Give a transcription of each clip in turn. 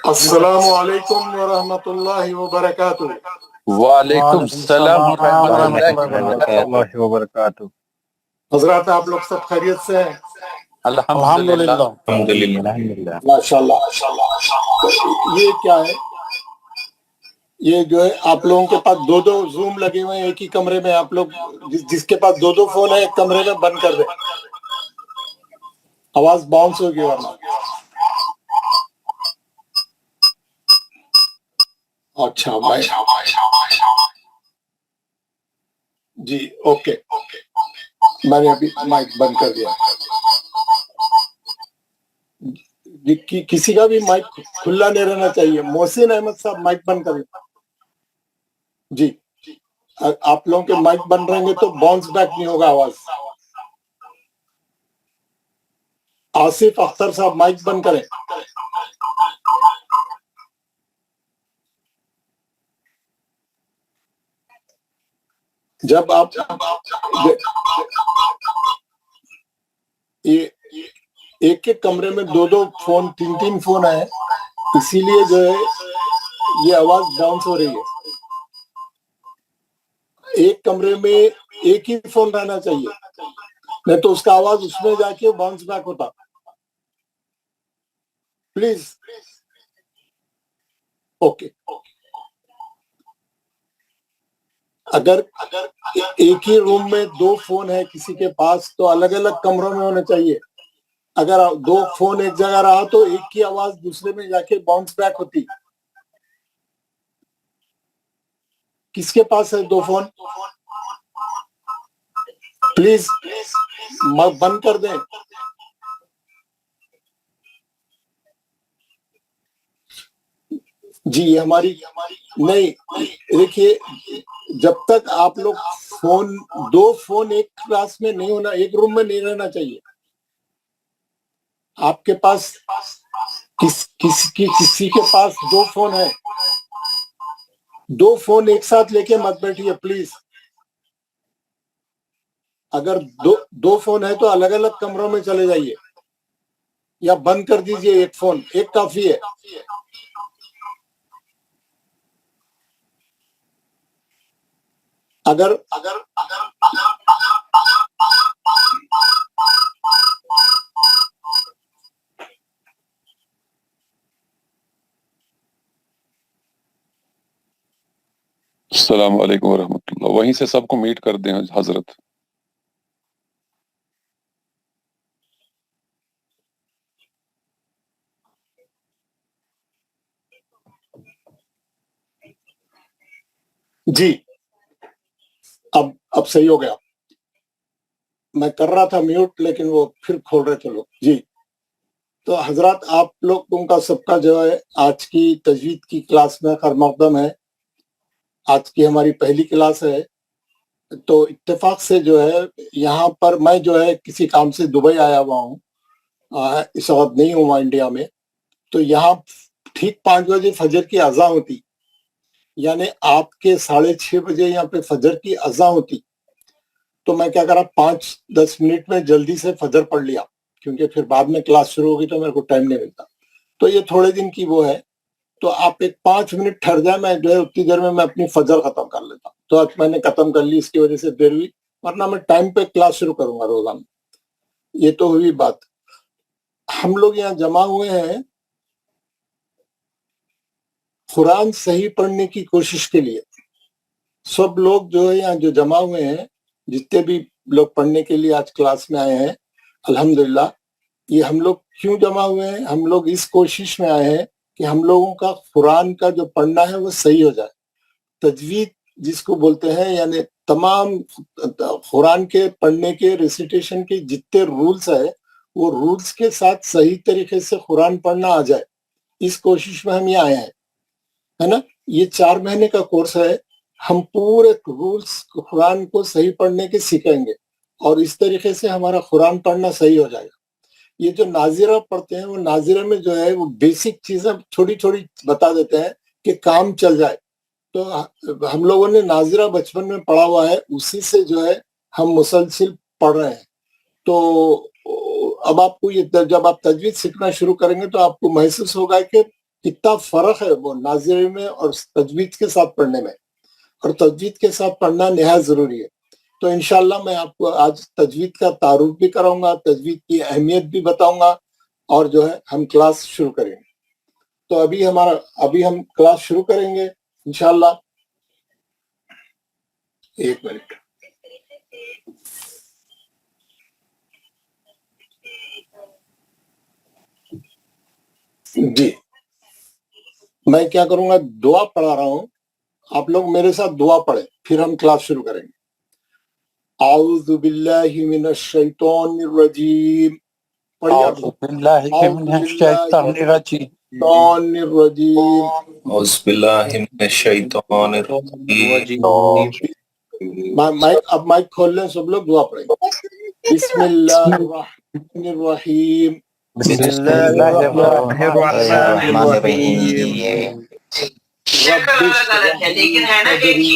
السلام علیکم ورحمۃ اللہ وبرکاتہ۔ وعلیکم السلام ورحمۃ اللہ وبرکاتہ۔ حضرات آپ لوگ سب خیریت سے ہیں؟ الحمدللہ۔ الحمدللہ۔ ماشاءاللہ۔ یہ کیا ہے؟ یہ جو ہے آپ لوگوں کے پاس دو دو زوم لگے ہوئے ہیں ایک ہی کمرے میں، آپ لوگ جس کے پاس دو دو فون ہے ایک کمرے میں بند کر دیں، آواز باؤنس ہوگی ورنہ۔ اچھا بھائی جی اوکے، میں نے ابھی مائک بند کر دیا۔ کسی کا بھی مائک کھلا نہیں رہنا چاہیے۔ محسن احمد صاحب مائک بند کریں جی۔ آپ لوگوں کے مائک بند رہیں گے تو باؤنس بیک نہیں ہوگا آواز۔ آصف اختر صاحب مائک بند کریں۔ جب آپ ایک ایک کمرے میں دو دو فون تین تین فون ہیں، اسی لیے جو ہے یہ آواز باؤنس ہو رہی ہے۔ ایک کمرے میں ایک ہی فون رہنا چاہیے، نہیں تو اس کا آواز اس میں جا کے باؤنس بیک ہوتا۔ Please okay. اگر ایک ہی روم میں دو فون ہے کسی کے پاس تو الگ الگ کمروں میں ہونے چاہیے۔ اگر دو فون ایک جگہ رہا تو ایک کی آواز دوسرے میں جا کے باؤنس بیک ہوتی۔ کس کے پاس ہے دو فون؟ پلیز بند کر دیں۔ جی ہماری نہیں، دیکھیے جب تک آپ لوگ فون دو فون ایک کلاس میں نہیں ہونا، ایک روم میں نہیں رہنا چاہیے۔ آپ کے پاس کسی کے پاس دو فون ہے، دو فون ایک ساتھ لے کے مت بیٹھیے پلیز۔ اگر دو فون ہے تو الگ الگ کمروں میں چلے جائیے یا بند کر دیجئے، ایک فون ایک کافی ہے۔ اگر السلام علیکم ورحمۃ اللہ۔ وہیں سے سب کو میٹ کر دیں حضرت۔ جی اب صحیح ہو گیا۔ میں کر رہا تھا میوٹ لیکن وہ پھر کھول رہے تھے لوگ۔ جی تو حضرات آپ لوگوں کا سب کا جو ہے آج کی تجوید کی کلاس میں خیر مقدم ہے۔ آج کی ہماری پہلی کلاس ہے، تو اتفاق سے جو ہے یہاں پر میں جو ہے کسی کام سے دبئی آیا ہوا ہوں، اس وقت نہیں ہوں وہاں انڈیا میں۔ تو یہاں ٹھیک 5 بجے فجر کی اذان ہوتی، یعنی آپ کے 6:30 بجے یہاں پہ فجر کی اذان ہوتی۔ تو میں کیا کرا 5-10 منٹ میں جلدی سے فجر پڑھ لیا، کیونکہ پھر بعد میں کلاس شروع ہوگی تو میرے کو ٹائم نہیں ملتا۔ تو یہ تھوڑے دن کی وہ ہے، تو آپ ایک 5 منٹ ٹھہر جائیں، میں جو ہے اتنی دیر میں اپنی فجر ختم کر لیتا ہوں۔ تو آج میں نے ختم کر لی، اس کی وجہ سے دیر ہوئی، ورنہ میں ٹائم پہ کلاس شروع کروں گا روزانہ۔ یہ تو ہوئی بات۔ ہم لوگ یہاں جمع ہوئے ہیں قرآن صحیح پڑھنے کی کوشش کے لیے۔ سب لوگ جو ہے یہاں جو جمع ہوئے ہیں، جتنے بھی لوگ پڑھنے کے لیے آج کلاس میں آئے ہیں، الحمدللہ یہ ہم لوگ کیوں جمع ہوئے ہیں؟ ہم لوگ اس کوشش میں آئے ہیں کہ ہم لوگوں کا قرآن کا جو پڑھنا ہے وہ صحیح ہو جائے۔ تجوید جس کو بولتے ہیں، یعنی تمام قرآن کے پڑھنے کے ریسیٹیشن کے جتنے رولز ہیں وہ رولز کے ساتھ صحیح طریقے سے قرآن پڑھنا آ جائے، اس کوشش میں ہم یہ آئے ہیں، ہے نا۔ یہ 4 مہینے کا کورس ہے، ہم پورے رولز قرآن کو صحیح پڑھنے کے سیکھیں گے، اور اس طریقے سے ہمارا قرآن پڑھنا صحیح ہو جائے گا۔ یہ جو ناظرہ پڑھتے ہیں، وہ ناظرہ میں جو ہے وہ بیسک چیزیں چھوٹی چھوٹی بتا دیتے ہیں کہ کام چل جائے۔ تو ہم لوگوں نے ناظرہ بچپن میں پڑھا ہوا ہے، اسی سے جو ہے ہم مسلسل پڑھ رہے ہیں۔ تو اب آپ کو یہ جب آپ تجوید سیکھنا شروع کریں گے تو آپ کو محسوس ہوگا کہ کتنا فرق ہے وہ ناظری میں اور تجوید کے ساتھ پڑھنے میں، اور تجوید کے ساتھ پڑھنا نہایت ضروری ہے۔ تو انشاءاللہ میں آپ کو آج تجوید کا تعارف بھی کراؤں گا، تجوید کی اہمیت بھی بتاؤں گا، اور جو ہے ہم کلاس شروع کریں گے۔ تو ابھی ہم کلاس شروع کریں گے انشاءاللہ۔ ایک منٹ، جی میں کیا کروں گا، دعا پڑھا رہا ہوں، آپ لوگ میرے ساتھ دعا پڑھیں، پھر ہم کلاس شروع کریں گے۔ اعوذ باللہ من الشیطان الرجیم، پڑھیے آپ اعوذ باللہ من الشیطان الرجیم، الشیطان الرجیم۔ اعوذ باللہ من الشیطان الرجیم اب مائک کھول لیں سب لوگ، دعا پڑھیں گے۔ بسم اللہ الرحمن الرحیم، بسم اللہ الرحمن الرحیم، رب اشرح لي صدري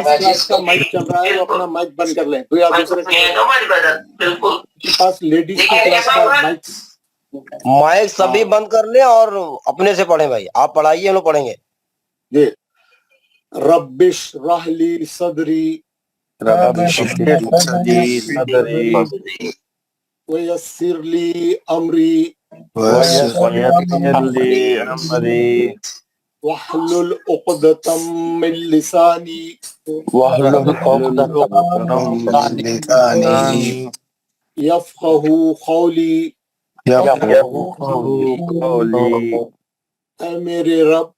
لیڈیز کا مائک چل رہا ہے، وہ اپنا مائک بند کر لیں، تو یا دوسرے کے پاس لیڈیز کی کلاس کا مائک۔ مائک سبھی بند کر لیں اور اپنے سے پڑھیں بھائی، آپ پڑھائیے ہم لوگ پڑھیں گے۔ جی، رب اشرح لي صدری ويسر لي امری واحلل عقدۃ من لسانی واحلل عقدۃ من لسانی یفقہوا قولی۔ اے میرے رب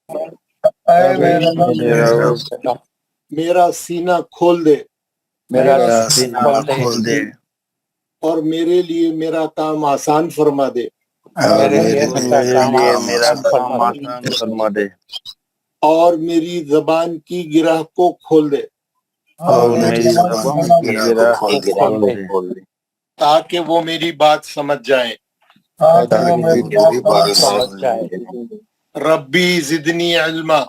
میرا سینہ کھول دے اور میرے لیے میرا کام آسان فرما دے، اور میری زبان کی گرہ کو کھول دے تاکہ وہ میری بات سمجھ جائیں۔ ربی زدنی علما،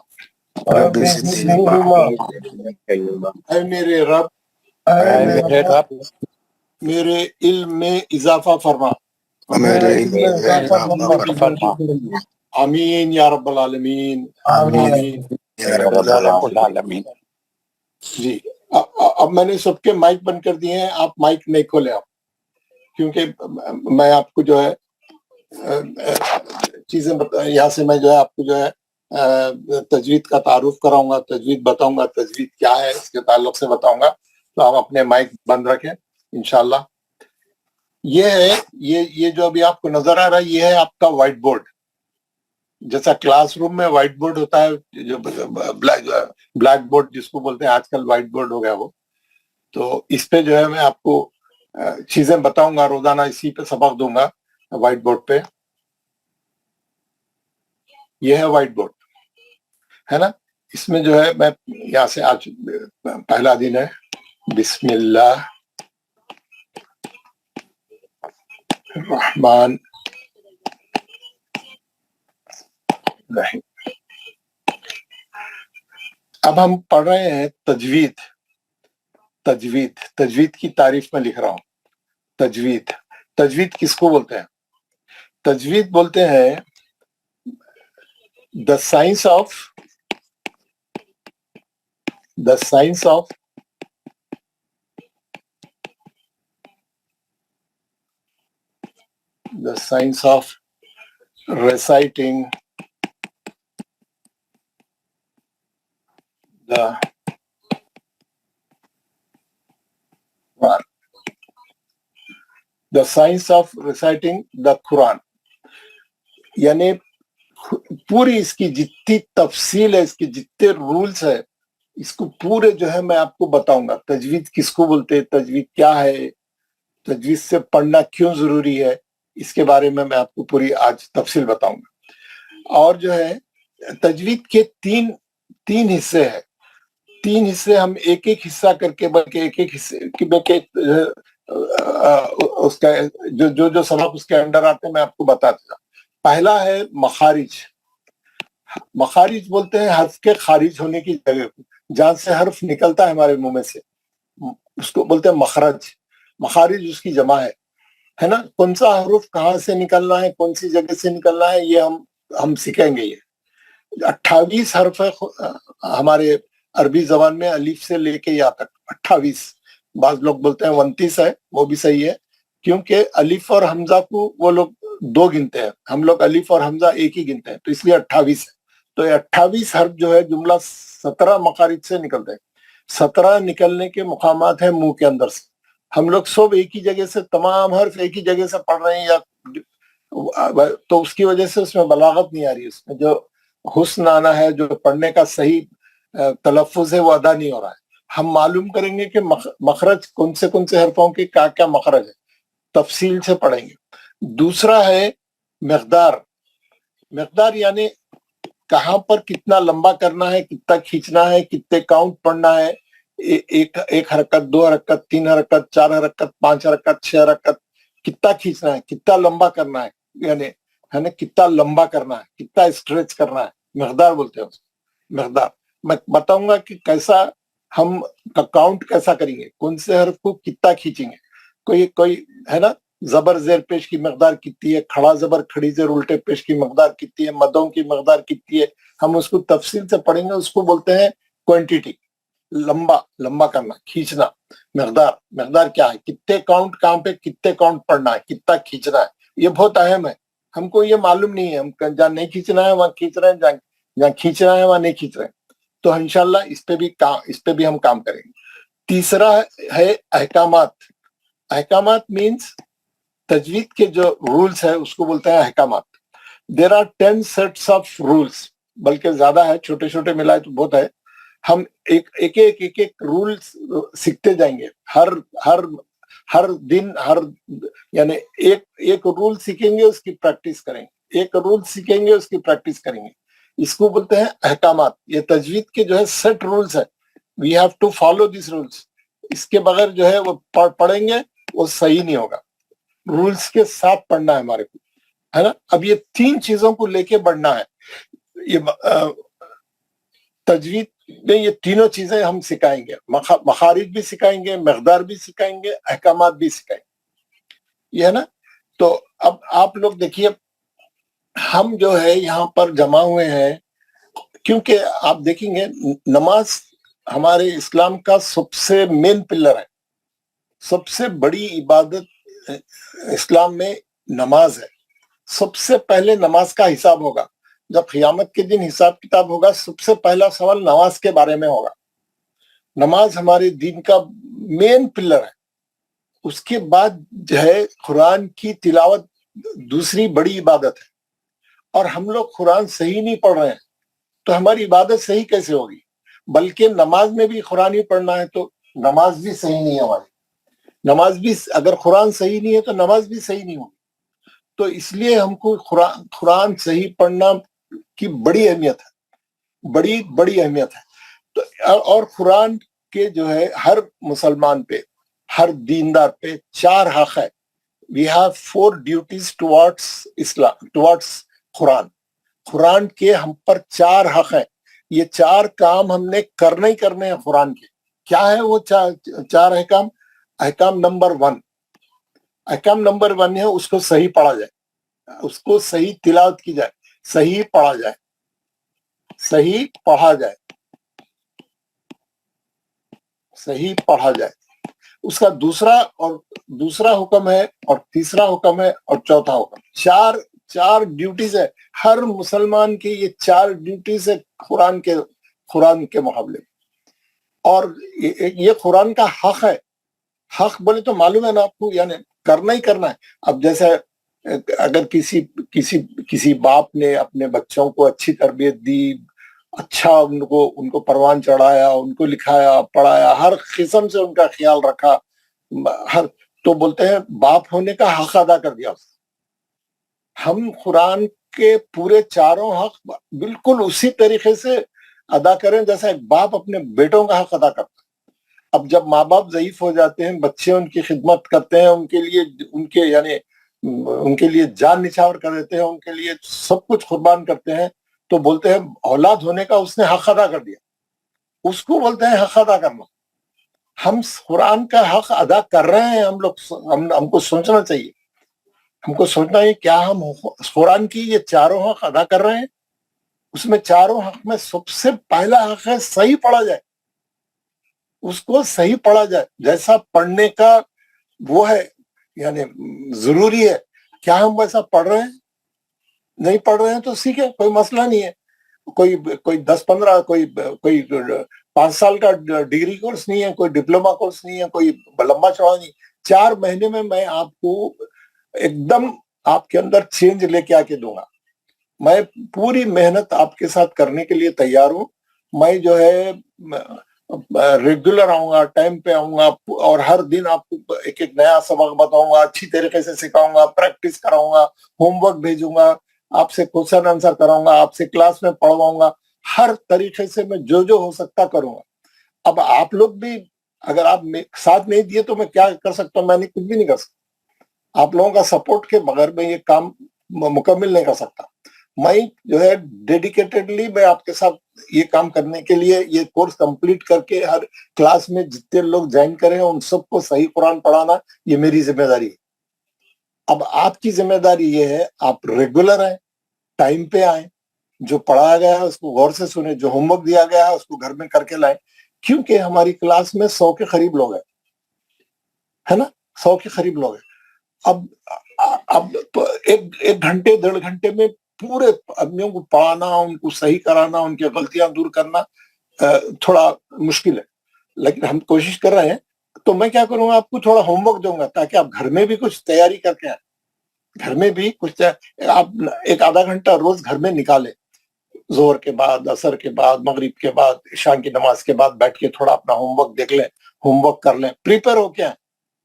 اے میرے رب میرے علم میں اضافہ فرما۔ آمین یا رب العالمین، آمین۔ جی اب میں نے سب کے مائک بند کر دیے ہیں، آپ مائک نہیں کھولے آپ، کیونکہ میں آپ کو جو ہے چیزیں یہاں سے میں جو ہے آپ کو جو ہے تجوید کا تعارف کراؤں گا، تجوید بتاؤں گا، تجوید کیا ہے اس کے تعلق سے بتاؤں گا، تو آپ اپنے مائک بند رکھیں انشاءاللہ۔ یہ ہے یہ جو ابھی آپ کو نظر آ رہا ہے، یہ ہے آپ کا وائٹ بورڈ، جیسا کلاس روم میں وائٹ بورڈ ہوتا ہے، جو بلیک بورڈ جس کو بولتے ہیں، آج کل وائٹ بورڈ ہو گیا وہ، تو اس پہ جو ہے میں آپ کو چیزیں بتاؤں گا، روزانہ اسی پہ سبق دوں گا وائٹ بورڈ پہ۔ یہ ہے وائٹ بورڈ، ہے نا؟ اس میں جو ہے میں یہاں سے آج پہلا دن ہے، بسم اللہ الرحمن الرحیم۔ اب ہم پڑھ رہے ہیں تجوید۔ تجوید کی تعریف میں لکھ رہا ہوں۔ تجوید کس کو بولتے ہیں؟ تجوید بولتے ہیں the science of reciting the Quran. The science of reciting the Quran، یعنی پوری اس کی جتنی تفصیل ہے، اس کے جتنے رولز ہے، اس کو پورے جو ہے میں آپ کو بتاؤں گا۔ تجوید کس کو بولتے ہیں، تجوید کیا ہے، تجوید سے پڑھنا کیوں ضروری ہے، اس کے بارے میں آپ کو پوری آج تفصیل بتاؤں گا۔ اور جو ہے تجوید کے تین حصے ہیں، تین حصے ہم ایک ایک حصہ کر کے، بلکہ ایک ایک حصے اس کا جو سبق اس کے انڈر آتے ہیں میں آپ کو بتاتا ہوں۔ پہلا ہے مخارج۔ مخارج بولتے ہیں حرف کے خارج ہونے کی جگہ کو، جہاں سے حرف نکلتا ہے ہمارے منہ میں سے، اس کو بولتے ہیں مخرج۔ مخارج اس کی جمع ہے نا. کون سا حروف کہاں سے نکلنا ہے, کون سی جگہ سے نکلنا ہے, یہ ہم سیکھیں گے. یہ 28 حرف ہے ہمارے عربی زبان میں, الف سے لے کے یا تک 28. بعض لوگ بولتے ہیں 29 ہے, وہ بھی صحیح ہے, کیونکہ الف اور حمزہ کو وہ لوگ 2 گنتے ہیں, ہم لوگ الف اور حمزہ ایک ہی گنتے ہیں, تو اس لیے 28 ہے. تو یہ 28 حرف جو ہے جملہ 17 مخارج سے نکلتے ہیں. 17 نکلنے کے مقامات ہیں منہ کے اندر سے. ہم لوگ سب ایک ہی جگہ سے, تمام حرف ایک ہی جگہ سے پڑھ رہے ہیں, یا تو اس کی وجہ سے اس میں بلاغت نہیں آ رہی, اس میں جو حسن آنا ہے, جو پڑھنے کا صحیح تلفظ ہے وہ ادا نہیں ہو رہا ہے. ہم معلوم کریں گے کہ مخرج کون سے حرفوں کے کیا مخرج ہے, تفصیل سے پڑھیں گے. دوسرا ہے مقدار. مقدار یعنی کہاں پر کتنا لمبا کرنا ہے, کتنا کھینچنا ہے, کتنے کاؤنٹ پڑھنا ہے, ایک حرکت, 2 حرکت, 3 حرکت, 4 حرکت, 5 حرکت, 6 حرکت, کتنا کھینچنا ہے, کتنا لمبا کرنا ہے, یعنی ہے نا کتنا لمبا کرنا ہے, کتنا اسٹریچ کرنا ہے, مقدار بولتے ہیں اس کو. مقدار میں بتاؤں گا کہ کیسا ہم کاؤنٹ کیسا کریں گے, کون سے حرف کو کتنا کھینچیں گے. کوئی ہے نا زبر زیر پیش کی مقدار کتنی ہے, کھڑا زبر کھڑی زیر الٹے پیش کی مقدار کتنی ہے, مدوں کی مقدار کتنی ہے, ہم اس کو تفصیل سے پڑھیں گے. اس کو بولتے ہیں کوانٹیٹی, لمبا کرنا, کھینچنا. مقدار کیا ہے, کتنے کاؤنٹ کہاں پہ کتنے کاؤنٹ پڑھنا ہے, کتنا کھینچنا ہے, یہ بہت اہم ہے. ہم کو یہ معلوم نہیں ہے, ہم جہاں نہیں کھینچنا ہے وہاں کھینچ رہے ہیں, جہاں کھینچنا ہے وہاں نہیں کھینچ رہے ہیں. تو انشاءاللہ اس پہ بھی ہم کام کریں گے. تیسرا ہے احکامات. احکامات مینس تجوید کے جو رولز ہے اس کو بولتے ہیں احکامات. There are 10 sets of rules, بلکہ زیادہ ہے, چھوٹے چھوٹے ملائے تو بہت ہے. ہم ایک رول سیکھتے جائیں گے ہر دن, یعنی ایک رول سیکھیں گے, اس کی پریکٹس کریں گے, ایک رول سیکھیں گے, اس کی پریکٹس کریں گے. اس کو بولتے ہیں احکامات. یہ تجوید کے جو ہے سیٹ رولز ہے, we have to follow these rules. اس کے بغیر جو ہے وہ پڑھیں گے وہ صحیح نہیں ہوگا. رولز کے ساتھ پڑھنا ہے ہمارے کو, ہے نا. اب یہ 3 چیزوں کو لے کے بڑھنا ہے. یہ تجوید میں یہ تینوں چیزیں ہم سکھائیں گے, مخارج بھی سکھائیں گے, مقدار بھی سکھائیں گے, احکامات بھی سکھائیں گے, یہ ہے نا. تو اب آپ لوگ دیکھیے, ہم جو ہے یہاں پر جمع ہوئے ہیں کیونکہ آپ دیکھیں گے نماز ہمارے اسلام کا سب سے مین پلر ہے. سب سے بڑی عبادت اسلام میں نماز ہے. سب سے پہلے نماز کا حساب ہوگا. جب قیامت کے دن حساب کتاب ہوگا, سب سے پہلا سوال نماز کے بارے میں ہوگا. نماز ہمارے دین کا مین پلر ہے. اس کے بعد جو ہے قرآن کی تلاوت دوسری بڑی عبادت ہے. اور ہم لوگ قرآن صحیح نہیں پڑھ رہے ہیں تو ہماری عبادت صحیح کیسے ہوگی. بلکہ نماز میں بھی قرآن ہی پڑھنا ہے تو نماز بھی صحیح نہیں ہے ہماری. نماز بھی اگر قرآن صحیح نہیں ہے تو نماز بھی صحیح نہیں ہوگی. تو اس لیے ہم کو قرآن صحیح پڑھنا کی بڑی اہمیت ہے, بڑی اہمیت ہے. تو اور قرآن کے جو ہے ہر مسلمان پہ, ہر دیندار پہ 4 حق ہے. وی ہیو 4 ڈیوٹیز ٹوارڈس قرآن کے ہم پر 4 حق ہیں. یہ 4 کام ہم نے کرنے ہی کرنے ہیں قرآن کے. کیا ہے وہ 4 احکام؟ احکام نمبر 1 ہے اس کو صحیح پڑھا جائے, اس کو صحیح تلاوت کی جائے, صحیح پڑھا جائے. اس کا دوسرا حکم ہے, اور تیسرا حکم ہے, اور چوتھا حکم. 4 ڈیوٹیز ہے ہر مسلمان کی. یہ 4 ڈیوٹیز ہے قرآن کے مقابلے. اور یہ قرآن کا حق ہے. حق بولے تو معلوم ہے نا آپ کو, یعنی کرنا ہی کرنا ہے. اب جیسے اگر کسی باپ نے اپنے بچوں کو اچھی تربیت دی, اچھا ان کو پروان چڑھایا, ان کو لکھایا پڑھایا, ہر قسم سے ان کا خیال رکھا, تو بولتے ہیں باپ ہونے کا حق ادا کر دیا. ہم قرآن کے پورے 4 حق بالکل اسی طریقے سے ادا کریں جیسا ایک باپ اپنے بیٹوں کا حق ادا کرتا ہے. اب جب ماں باپ ضعیف ہو جاتے ہیں, بچے ان کی خدمت کرتے ہیں, ان کے لیے جان نچھاور کر دیتے ہیں, ان کے لیے سب کچھ قربان کرتے ہیں, تو بولتے ہیں اولاد ہونے کا اس نے حق ادا کر دیا. اس کو بولتے ہیں حق ادا کرنا. ہم قرآن کا حق ادا کر رہے ہیں. ہم کو سوچنا چاہیے, ہم کو سوچنا ہے کیا ہم قرآن کی یہ چاروں حق ادا کر رہے ہیں. اس میں چاروں حق میں سب سے پہلا حق ہے صحیح پڑھا جائے, اس کو صحیح پڑھا جائے. جیسا پڑھنے کا وہ ہے یعنی ضروری ہے, کیا ہم ویسا پڑھ رہے ہیں؟ نہیں پڑھ رہے ہیں تو سیکھیں, کوئی مسئلہ نہیں ہے. کوئی 10-15 کوئی 5 سال کا ڈگری کورس نہیں ہے, کوئی ڈپلوما کورس نہیں ہے, کوئی لمبا چوڑا نہیں. 4 مہینے میں آپ کو ایک دم آپ کے اندر چینج لے کے آ کے دوں گا. میں پوری محنت آپ کے ساتھ کرنے کے لیے تیار ہوں. میں جو ہے ریگولر آؤں گا, ٹائم پہ آؤں گا, اور ہر دن آپ کو ایک نیا سبق بتاؤں گا, اچھی طریقے سے سکھاؤں گا, پریکٹس کراؤں گا, ہوم ورک بھیجوں گا, آپ سے کوشچن آنسر کراؤں گا, آپ سے کلاس میں پڑھواؤں گا. ہر طریقے سے میں جو ہو سکتا کروں گا. اب آپ لوگ بھی اگر آپ ساتھ نہیں دیے تو میں کیا کر سکتا ہوں؟ میں کچھ بھی نہیں کر سکتا. آپ لوگوں کا سپورٹ کے بغیر میں یہ کام مکمل نہیں کر سکتا. میں جو ہے ڈیڈیکیٹڈلی میں آپ کے ساتھ یہ کام کرنے کے لیے یہ کورس کمپلیٹ کر کے ہر کلاس میں جتنے لوگ جوائن کریں ان سب کو صحیح قرآن پڑھانا یہ میری ذمہ داری ہے. اب آپ کی ذمہ داری یہ ہے آپ ریگولر ہیں, ٹائم پہ آئیں, جو پڑھایا گیا ہے اس کو غور سے سنیں, جو ہوم ورک دیا گیا ہے اس کو گھر میں کر کے لائیں. کیونکہ ہماری کلاس میں 100 کے قریب لوگ ہیں, ہے نا, 100 کے قریب لوگ ہیں. اب ایک گھنٹے 1.5 گھنٹے میں پورے آدمیوں کو پڑھانا, ان کو صحیح کرانا, ان کی غلطیاں دور کرنا تھوڑا مشکل ہے. لیکن ہم کوشش کر رہے ہیں. تو میں کیا کروں گا, آپ کو تھوڑا ہوم ورک دوں گا تاکہ آپ گھر میں بھی کچھ تیاری کر کے آئیں. گھر میں بھی کچھ آپ 1-آدھا گھنٹہ روز گھر میں نکالیں, ظہر کے بعد, عصر کے بعد, مغرب کے بعد, عشاء کی نماز کے بعد بیٹھ کے تھوڑا اپنا ہوم ورک دیکھ لیں, ہوم ورک کر لیں, پریپیئر ہو کے آئیں.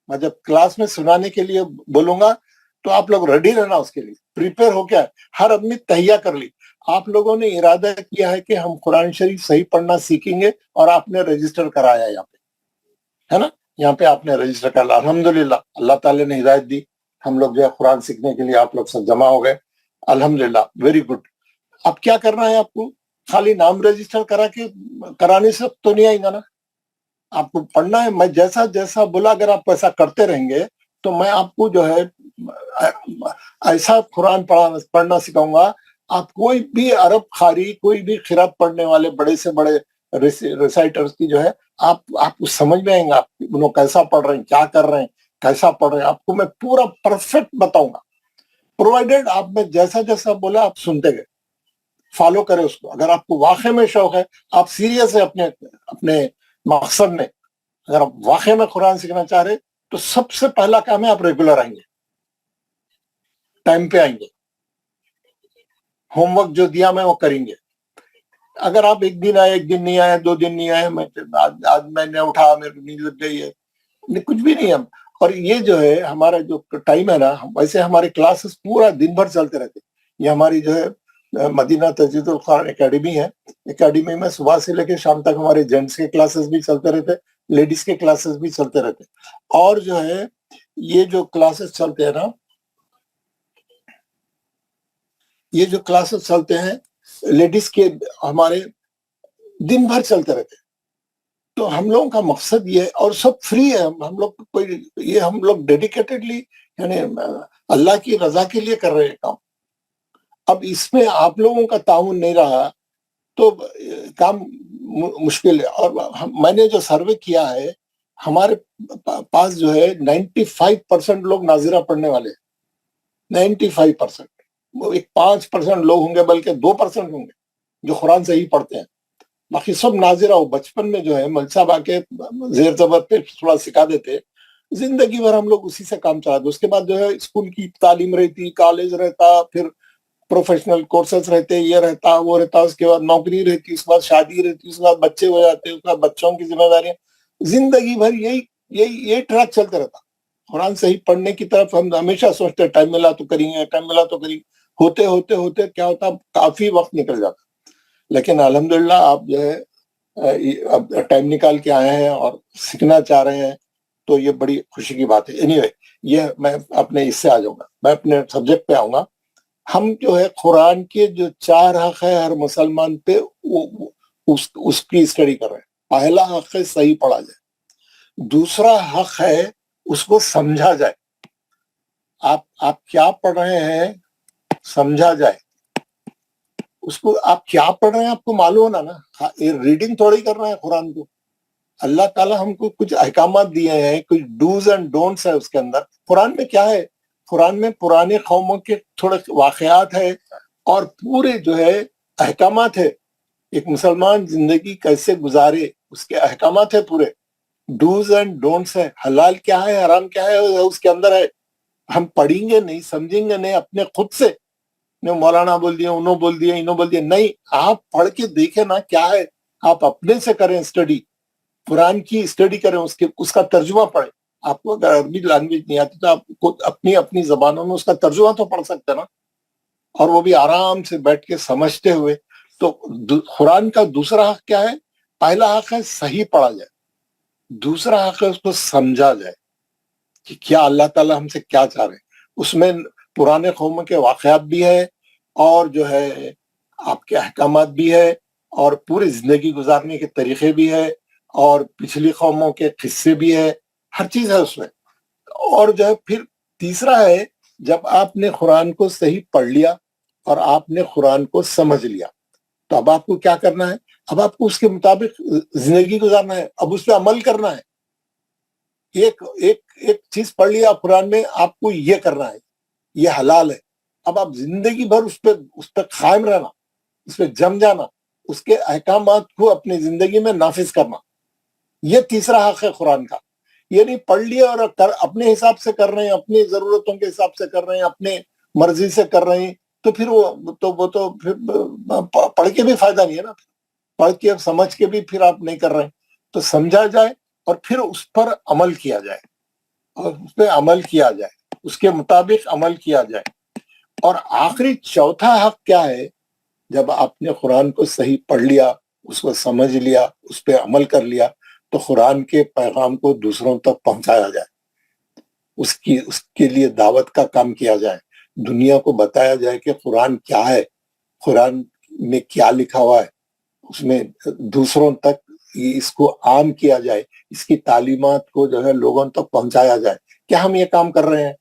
میں جب کلاس میں سنانے کے لیے بولوں گا تو آپ لوگ ریڈی رہنا, اس کے لیے پریپیئر ہو کے آئے. ہر آدمی تہیا کر لی. آپ لوگوں نے ارادہ کیا ہے کہ ہم قرآن شریف صحیح پڑھنا سیکھیں گے, اور آپ نے رجسٹر کرایا یہاں پہ, ہے نا, یہاں پہ آپ نے رجسٹر کرا. الحمدللہ اللہ تعالیٰ نے ہدایت دی, ہم لوگ جو ہے قرآن سیکھنے کے لیے آپ لوگ سب جمع ہو گئے. الحمدللہ, ویری گڈ. اب کیا کرنا ہے آپ کو؟ خالی نام رجسٹر کرانے سے تو نہیں آئیں گا نا, آپ کو پڑھنا ہے. میں جیسا بولا اگر آپ ایسا کرتے رہیں گے تو میں آپ کو جو ہے ایسا قرآن پڑھنا سکھاؤں گا. آپ کوئی بھی عرب خاری, کوئی بھی قرات پڑھنے والے بڑے سے بڑے ریسائٹرز کی جو ہے آپ کو سمجھ میں آئیں گا, آپ انہوں کیسا پڑھ رہے ہیں, کیا کر رہے ہیں, کیسا پڑھ رہے ہیں, آپ کو میں پورا پرفیکٹ بتاؤں گا. پرووائڈیڈ آپ میں جیسا بولا آپ سنتے گئے, فالو کرے اس کو. اگر آپ کو واقع میں شوق ہے, آپ سیریس ہے اپنے مقصد میں, اگر آپ واقع میں قرآن سیکھنا چاہ رہے تو سب سے پہلا کام ہے آپ ریگولر آئیں گے, ٹائم پہ آئیں گے, ہوم ورک جو دیا میں وہ کریں گے. اگر آپ ایک دن آئے, ایک دن نہیں آئے, 2 دن نہیں آئے, آج میں نے اٹھا, میرے کو نیند لگ گئی ہے, کچھ بھی نہیں. ہم اور یہ جو ہے ہمارا جو ٹائم ہے نا, ویسے ہمارے کلاسز پورا دن بھر چلتے رہتے. یہ ہماری جو ہے مدینہ تجوید القرآن اکیڈمی ہے. اکیڈمی میں صبح سے لے کے شام تک ہمارے جینٹس کے کلاسز بھی چلتے رہتے, لیڈیز کے کلاسز بھی چلتے رہتے. اور جو ہے یہ جو کلاسز چلتے ہیں نا, یہ جو کلاسز چلتے ہیں لیڈیز کے ہمارے دن بھر چلتے رہتے. تو ہم لوگوں کا مقصد یہ ہے, اور سب فری ہے. ہم لوگ ڈیڈیکیٹڈلی یعنی اللہ کی رضا کے لیے کر رہے ہیں کام. اب اس میں آپ لوگوں کا تعاون نہیں رہا تو کام مشکل ہے. اور میں نے جو سروے کیا ہے, ہمارے پاس جو ہے 95% لوگ ناظرہ پڑھنے والے ہیں. 95%. وہ ایک 5% لوگ ہوں گے, بلکہ 2% ہوں گے جو قرآن صحیح پڑھتے ہیں. باقی سب ناظرہ ہو. بچپن میں جو ہے مل صاحب آ کے زیر زبر پہ تھوڑا سکھا دیتے, زندگی بھر ہم لوگ اسی سے کام چلاتے. اس کے بعد جو ہے اسکول کی تعلیم رہتی, کالج رہتا, پھر پروفیشنل کورسز رہتے, یہ رہتا وہ رہتا, اس کے بعد نوکری رہتی, اس کے بعد شادی رہتی, اس کے بعد بچے ہو جاتے, اس کے بعد بچوں کی ذمہ داریاں. زندگی بھر یہی ٹریک چلتا رہتا. قرآن صحیح پڑھنے کی طرف ہم ہمیشہ سوچتے ٹائم ملا تو کریں گے, ٹائم ملا تو کریں گے. ہوتے ہوتے ہوتے کیا ہوتا, کافی وقت نکل جاتا. لیکن الحمدللہ آپ جو ہے اب ٹائم نکال کے آئے ہیں اور سیکھنا چاہ رہے ہیں, تو یہ بڑی خوشی کی بات ہے. اینی وے, یہ میں اپنے اس سے آ جاؤں گا, میں اپنے سبجیکٹ پہ آؤں گا. ہم جو ہے قرآن کے جو 4 حق ہے ہر مسلمان پہ, اس کی اسٹڈی کر رہے ہیں. پہلا حق ہے صحیح پڑھا جائے. دوسرا حق ہے اس کو سمجھا جائے. آپ کیا پڑھ رہے ہیں سمجھا جائے. اس کو آپ کیا پڑھ رہے ہیں آپ کو معلوم ہونا نا. ریڈنگ تھوڑی کر رہے ہیں قرآن کو. اللہ تعالیٰ ہم کو کچھ احکامات دیے ہیں, کچھ ڈوز اینڈ ڈونٹس ہے اس کے اندر. قرآن میں کیا ہے؟ قرآن میں پرانے قوموں کے تھوڑے واقعات ہے اور پورے جو ہے احکامات ہے. ایک مسلمان زندگی کیسے گزارے اس کے احکامات ہے پورے. ڈوز اینڈ ڈونٹس ہے. حلال کیا ہے حرام کیا ہے اس کے اندر ہے. ہم پڑھیں گے نہیں, سمجھیں گے نہیں اپنے خود سے. مولانا بول دیا, انہوں بول دیا, انہوں بول دیا, نہیں. آپ پڑھ کے دیکھیں نا کیا ہے. آپ اپنے سے کریں اسٹڈی, قرآن کی اسٹڈی کریں, اس کا ترجمہ پڑھیں. آپ کو اگر عربی لینگویج نہیں آتی تو آپ کو اپنی زبانوں میں اس کا ترجمہ تو پڑھ سکتے نا, اور وہ بھی آرام سے بیٹھ کے سمجھتے ہوئے. تو قرآن کا دوسرا حق کیا ہے؟ پہلا حق ہے صحیح پڑھا جائے, دوسرا حق ہے اس کو سمجھا جائے کہ کیا اللہ تعالیٰ ہم سے کیا چاہ رہے ہیں. اس میں پرانے قوموں کے واقعات بھی ہے اور جو ہے آپ کے احکامات بھی ہے اور پوری زندگی گزارنے کے طریقے بھی ہے اور پچھلی قوموں کے قصے بھی ہے, ہر چیز ہے اس میں. اور جو ہے پھر تیسرا ہے, جب آپ نے قرآن کو صحیح پڑھ لیا اور آپ نے قرآن کو سمجھ لیا تو اب آپ کو کیا کرنا ہے؟ اب آپ کو اس کے مطابق زندگی گزارنا ہے, اب اس پہ عمل کرنا ہے. ایک چیز پڑھ لیا قرآن میں, آپ کو یہ کرنا ہے, یہ حلال ہے. اب آپ زندگی بھر اس پہ قائم رہنا, اس پہ جم جانا, اس کے احکامات کو اپنی زندگی میں نافذ کرنا. یہ تیسرا حق ہے قرآن کا. یہ نہیں پڑھ لیا اور اپنے حساب سے کر رہے ہیں, اپنی ضرورتوں کے حساب سے کر رہے ہیں, اپنے مرضی سے کر رہے ہیں, تو پھر وہ تو پھر پڑھ کے بھی فائدہ نہیں ہے نا. پڑھ کے سمجھ کے بھی پھر آپ نہیں کر رہے ہیں. تو سمجھا جائے اور پھر اس پر عمل کیا جائے, اور اس پہ عمل کیا جائے, اس کے مطابق عمل کیا جائے. اور آخری چوتھا حق کیا ہے؟ جب آپ نے قرآن کو صحیح پڑھ لیا, اس کو سمجھ لیا, اس پہ عمل کر لیا, تو قرآن کے پیغام کو دوسروں تک پہنچایا جائے, اس کے لیے دعوت کا کام کیا جائے, دنیا کو بتایا جائے کہ قرآن کیا ہے, قرآن میں کیا لکھا ہوا ہے, اس میں دوسروں تک اس کو عام کیا جائے, اس کی تعلیمات کو جو ہے لوگوں تک پہنچایا جائے. کیا ہم یہ کام کر رہے ہیں؟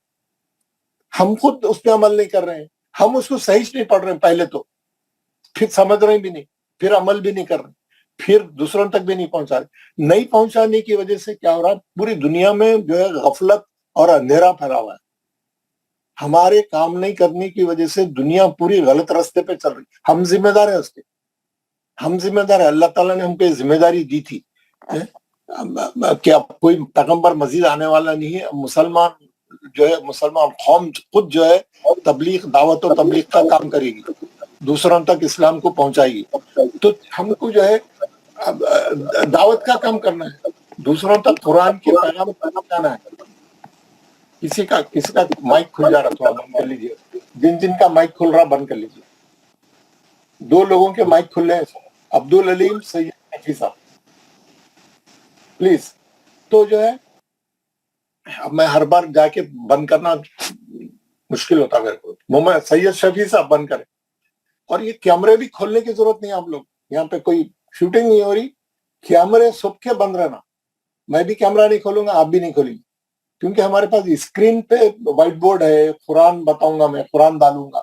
ہم خود اس پہ عمل نہیں کر رہے ہیں. ہم اس کو صحیح سے نہیں پڑھ رہے ہیں پہلے تو, پھر سمجھ رہے بھی نہیں, پھر عمل بھی نہیں کر رہے, پھر دوسروں تک بھی نہیں پہنچا رہے. نہیں پہنچانے کی وجہ سے کیا ہو رہا ہے؟ پوری دنیا میں جو ہے غفلت اور اندھیرا پھیلا ہوا ہے. ہمارے کام نہیں کرنے کی وجہ سے دنیا پوری غلط راستے پہ چل رہی. ہم ذمہ دار ہیں اس کے, ہم ذمہ دار ہیں. اللہ تعالیٰ نے ہم کو ذمہ داری دی تھی کہ اب کوئی پیغمبر مزید آنے والا نہیں ہے. مسلمان قوم خود جو ہے تبلیغ, دعوت و تبلیغ کا کام کرے گی, دوسروں تک اسلام کو پہنچائے گی. تو ہم کو جو ہے دعوت کا کام کرنا ہے, دوسروں تک قرآن کے پیغام پہنچانا ہے. کسی کا مائک کھل جا رہا, تھوڑا بند کر لیجیے. جن کا مائک کھل رہا بند کر لیجیے. 2 لوگوں کے مائک کھل رہے ہیں, عبد العلیم سید حفیظ صاحب پلیز. تو جو ہے اب میں ہر بار جا کے بند کرنا مشکل ہوتا میرے کو. محمد سید شفیع صاحب بند کریں. اور یہ کیمرے بھی کھولنے کی ضرورت نہیں ہے. آپ لوگ یہاں پہ کوئی شوٹنگ نہیں ہو رہی, کیمرے سب کے بند رہنا. میں بھی کیمرہ نہیں کھولوں گا, آپ بھی نہیں کھولیں گے, کیونکہ ہمارے پاس اسکرین پہ وائٹ بورڈ ہے, قرآن بتاؤں گا میں, قرآن ڈالوں گا,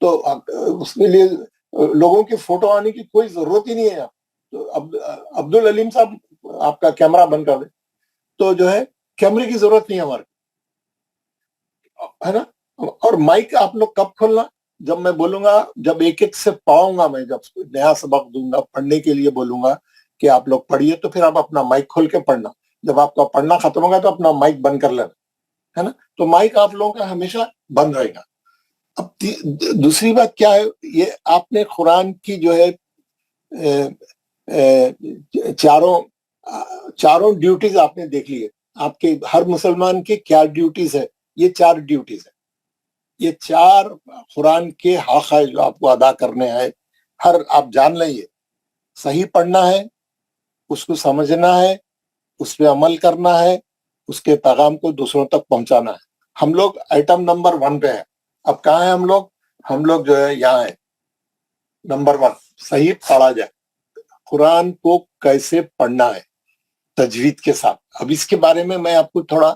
تو اس کے لیے لوگوں کی فوٹو آنے کی کوئی ضرورت ہی نہیں ہے. تو عبد العلیم صاحب آپ کا کیمرہ بند کر دیں. تو جو ہے کیمرے کی ضرورت نہیں ہے ہمارے, ہے نا. اور مائک آپ لوگ کب کھولنا؟ جب میں بولوں گا, جب ایک ایک سے پڑھوں گا, میں جب نیا سبق دوں گا, پڑھنے کے لیے بولوں گا کہ آپ لوگ پڑھیے, تو پھر آپ اپنا مائک کھول کے پڑھنا. جب آپ کا پڑھنا ختم ہوگا تو اپنا مائک بند کر لینا, ہے نا. تو مائک آپ لوگوں کا ہمیشہ بند رہے گا. اب دوسری بات کیا ہے, یہ آپ نے قرآن کی جو ہے چاروں ڈیوٹیز آپ نے دیکھ لی ہے. آپ کے ہر مسلمان کے کیا ڈیوٹیز ہے؟ یہ 4 ڈیوٹیز ہے. یہ 4 قرآن کے حق ہے جو آپ کو ادا کرنے ہیں. آپ جان لیں, یہ صحیح پڑھنا ہے, اس کو سمجھنا ہے, اس پہ عمل کرنا ہے, اس کے پیغام کو دوسروں تک پہنچانا ہے. ہم لوگ آئٹم نمبر 1 پہ ہیں. اب کہاں ہیں ہم لوگ جو ہے یہاں ہیں نمبر 1. صحیح پڑھا جائے. قرآن کو کیسے پڑھنا ہے, تجوید کے ساتھ. اب اس کے بارے میں آپ کو تھوڑا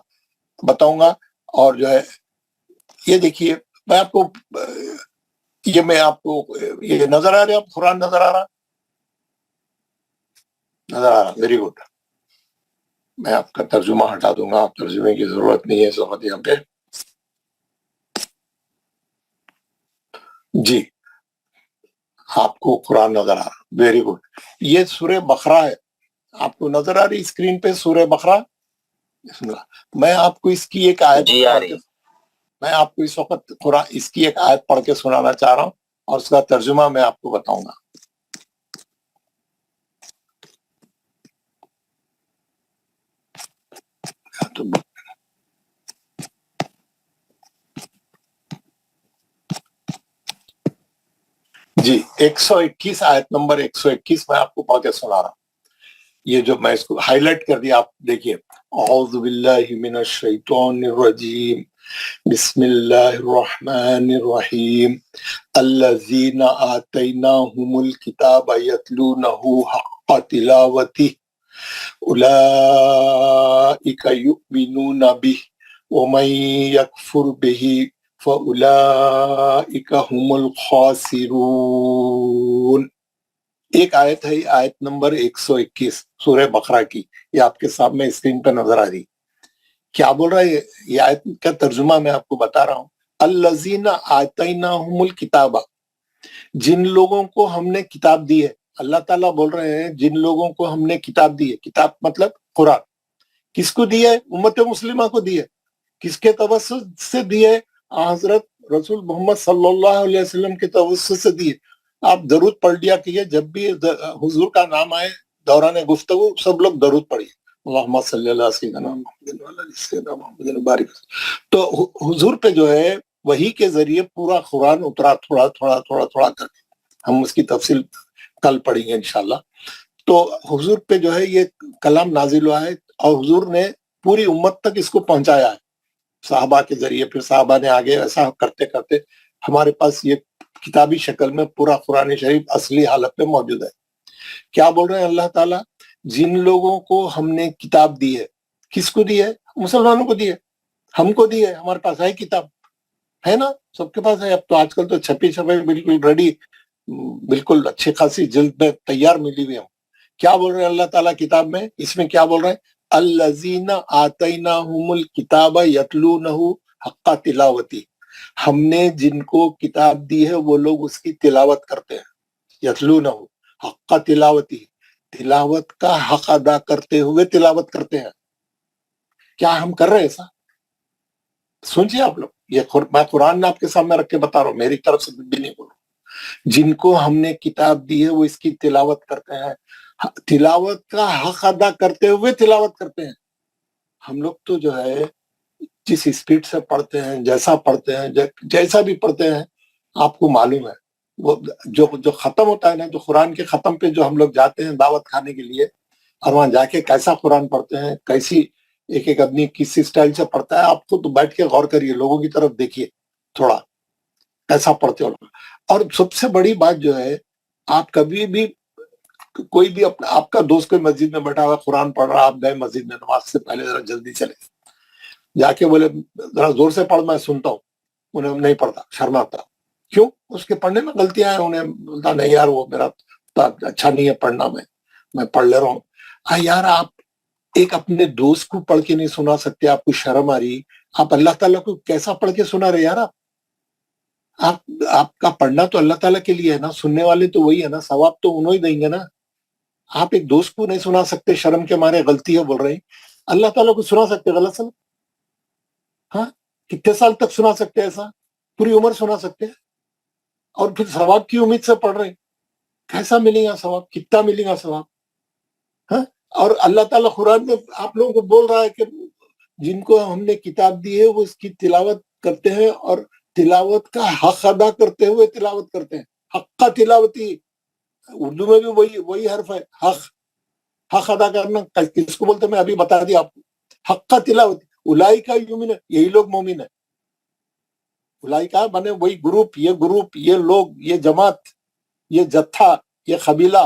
بتاؤں گا. اور جو ہے یہ دیکھیے میں آپ کو یہ نظر آ رہا ہے، آپ قرآن نظر آ رہا ویری گڈ. میں آپ کا ترجمہ ہٹا دوں گا، آپ ترجمے کی ضرورت نہیں ہے اس وقت یہاں پہ. جی آپ کو قرآن نظر آ رہا، ویری گڈ. یہ سورہ بقرہ ہے، آپ کو نظر آ رہی اسکرین پہ سورہ بقرہ. بسم اللہ. میں آپ کو اس کی ایک آیت میں آپ کو اس وقت قرآن اس کی ایک آیت پڑھ کے سنانا چاہ رہا ہوں اور اس کا ترجمہ میں آپ کو بتاؤں گا. جی 121 آیت نمبر 121 میں آپ کو پڑھ کے سنا رہا ہوں. یہ جو میں اس کو ہائی لائٹ کر دیا، آپ دیکھیے. اعوذ باللہ من الشیطان الرجیم، بسم اللہ الرحمن الرحیم. الذین آتیناہم الکتاب یتلونہ حق تلاوتہ اولئک یؤمنون بہ ومن یکفر بہ فَأُولَئِكَ هُمُ الْخَاسِرُونَ. ایک آیت ہے، آیت نمبر 121 سورہ بقرہ کی، یہ آپ کے سامنے اسکرین پہ نظر آ رہی. کیا بول رہا ہے یہ آیت کا ترجمہ میں آپ کو بتا رہا ہوں. الذین آتیناہم الکتاب، جن لوگوں کو ہم نے کتاب دی ہے. اللہ تعالیٰ بول رہے ہیں جن لوگوں کو ہم نے کتاب دی ہے. کتاب مطلب قرآن. کس کو دی ہے؟ امت مسلمہ کو دی ہے. کس کے توسط سے دی ہے؟ حضرت رسول محمد صلی اللہ علیہ وسلم کے توسط سے دی ہے. آپ درود پڑھ لیا کیجئے، جب بھی حضور کا نام آئے دوران گفتگو سب لوگ درود پڑھیے. اللہم صلی اللہ سیدنا محمد وعلی آلہ سیدنا محمد بارک. تو حضور پہ جو ہے وحی کے ذریعے پورا قرآن اترا، تھوڑا تھوڑا تھوڑا تھوڑا کر کے. ہم اس کی تفصیل کل پڑھیں گے انشاءاللہ. تو حضور پہ جو ہے یہ کلام نازل ہوا ہے اور حضور نے پوری امت تک اس کو پہنچایا ہے صحابہ کے ذریعے. پھر صحابہ نے آگے ایسا کرتے کرتے ہمارے پاس یہ کتابی شکل میں پورا قرآن شریف اصلی حالت میں موجود ہے. کیا بول رہے ہیں اللہ تعالیٰ؟ جن لوگوں کو ہم نے کتاب دی ہے. کس کو دی ہے؟ مسلمانوں کو دی ہے، ہم کو دی ہے. ہمارے پاس ہے کتاب، ہے نا، سب کے پاس ہے. اب تو آج کل تو چھپی بالکل ریڈی، بالکل اچھی خاصی جلد میں تیار ملی ہوئی ہم. کیا بول رہے ہیں اللہ تعالیٰ کتاب میں؟ اس میں کیا بول رہے ہیں؟ الذین آتیناہم الکتاب یتلونہ حق تلاوتی. ہم نے جن کو کتاب دی ہے وہ لوگ اس کی تلاوت کرتے ہیں. یتلونہ حق تلاوتی، تلاوت کا حق ادا کرتے ہوئے تلاوت کرتے ہیں. کیا ہم کر رہے ہیں ایسا؟ سنجھے آپ لوگ، یہ میں قرآن آپ کے سامنے رکھ کے بتا رہا ہوں، میری طرف سے بھی نہیں بول رہا ہوں. جن کو ہم نے کتاب دی ہے وہ اس کی تلاوت کرتے ہیں. تلاوت کا حق ادا کرتے ہوئے تلاوت کرتے ہیں. ہم لوگ تو جو ہے جس اسپیڈ سے پڑھتے ہیں، جیسا پڑھتے ہیں، جیسا بھی پڑھتے ہیں، آپ کو معلوم ہے وہ جو ختم ہوتا ہے نا، جو قرآن کے ختم پہ جو ہم لوگ جاتے ہیں دعوت کھانے کے لیے، اور وہاں جا کے کیسا قرآن پڑھتے ہیں، کیسی ایک ایک آدمی کس اسٹائل سے پڑھتا ہے. آپ کو تو بیٹھ کے غور کریے، لوگوں کی طرف دیکھیے تھوڑا کیسا پڑھتے ہو. اور سب سے بڑی بات جو ہے، آپ کبھی بھی کوئی بھی آپ کا دوست کوئی مسجد میں بیٹھا ہوا قرآن پڑھ رہا، آپ گئے مسجد میں نماز سے پہلے ذرا جلدی چلے جا کے بولے ذرا زور سے پڑھ، میں سنتا ہوں. انہیں نہیں پڑھتا، شرماتا. کیوں؟ اس کے پڑھنے میں غلطیاں ہیں. انہیں بولتا نہیں یار وہ میرا اچھا نہیں ہے پڑھنا، میں پڑھ لے رہا ہوں. یار آپ ایک اپنے دوست کو پڑھ کے نہیں سنا سکتے؟ آپ کو شرم آ رہی؟ آپ اللہ تعالیٰ کو کیسا پڑھ کے سنا رہے یار؟ آپ کا پڑھنا تو اللہ تعالیٰ کے لیے ہے نا، سننے والے تو وہی ہے نا، ثواب تو انہوں ہی دیں گے نا. آپ ایک دوست کو نہیں سنا سکتے، شرم کے مارے غلطی ہے بول رہے ہیں. اللہ تعالیٰ کو سنا سکتے غلط سلام؟ ہاں، کتنے سال تک سنا سکتے؟ ایسا پوری عمر سنا سکتے ہیں. اور پھر ثواب کی امید سے پڑھ رہے ہیں. کیسا ملے گا ثواب؟ کتنا ملے گا ثواب؟ ہاں. اور اللہ تعالیٰ قرآن میں آپ لوگوں کو بول رہا ہے کہ جن کو ہم نے کتاب دی ہے وہ اس کی تلاوت کرتے ہیں اور تلاوت کا حق ادا کرتے ہوئے تلاوت کرتے ہیں. حق کا تلاوتی، اردو میں بھی وہی حرف ہے، حق ادا کرنا کس کو بولتے ہیں میں ابھی بتا دیا آپ کو. حق کا تلاوتی اولئک یؤمنون، یہی لوگ مومن ہیں. اولئک بنے وہی گروپ، یہ لوگ، یہ جماعت، یہ جتھا، یہ قبیلہ،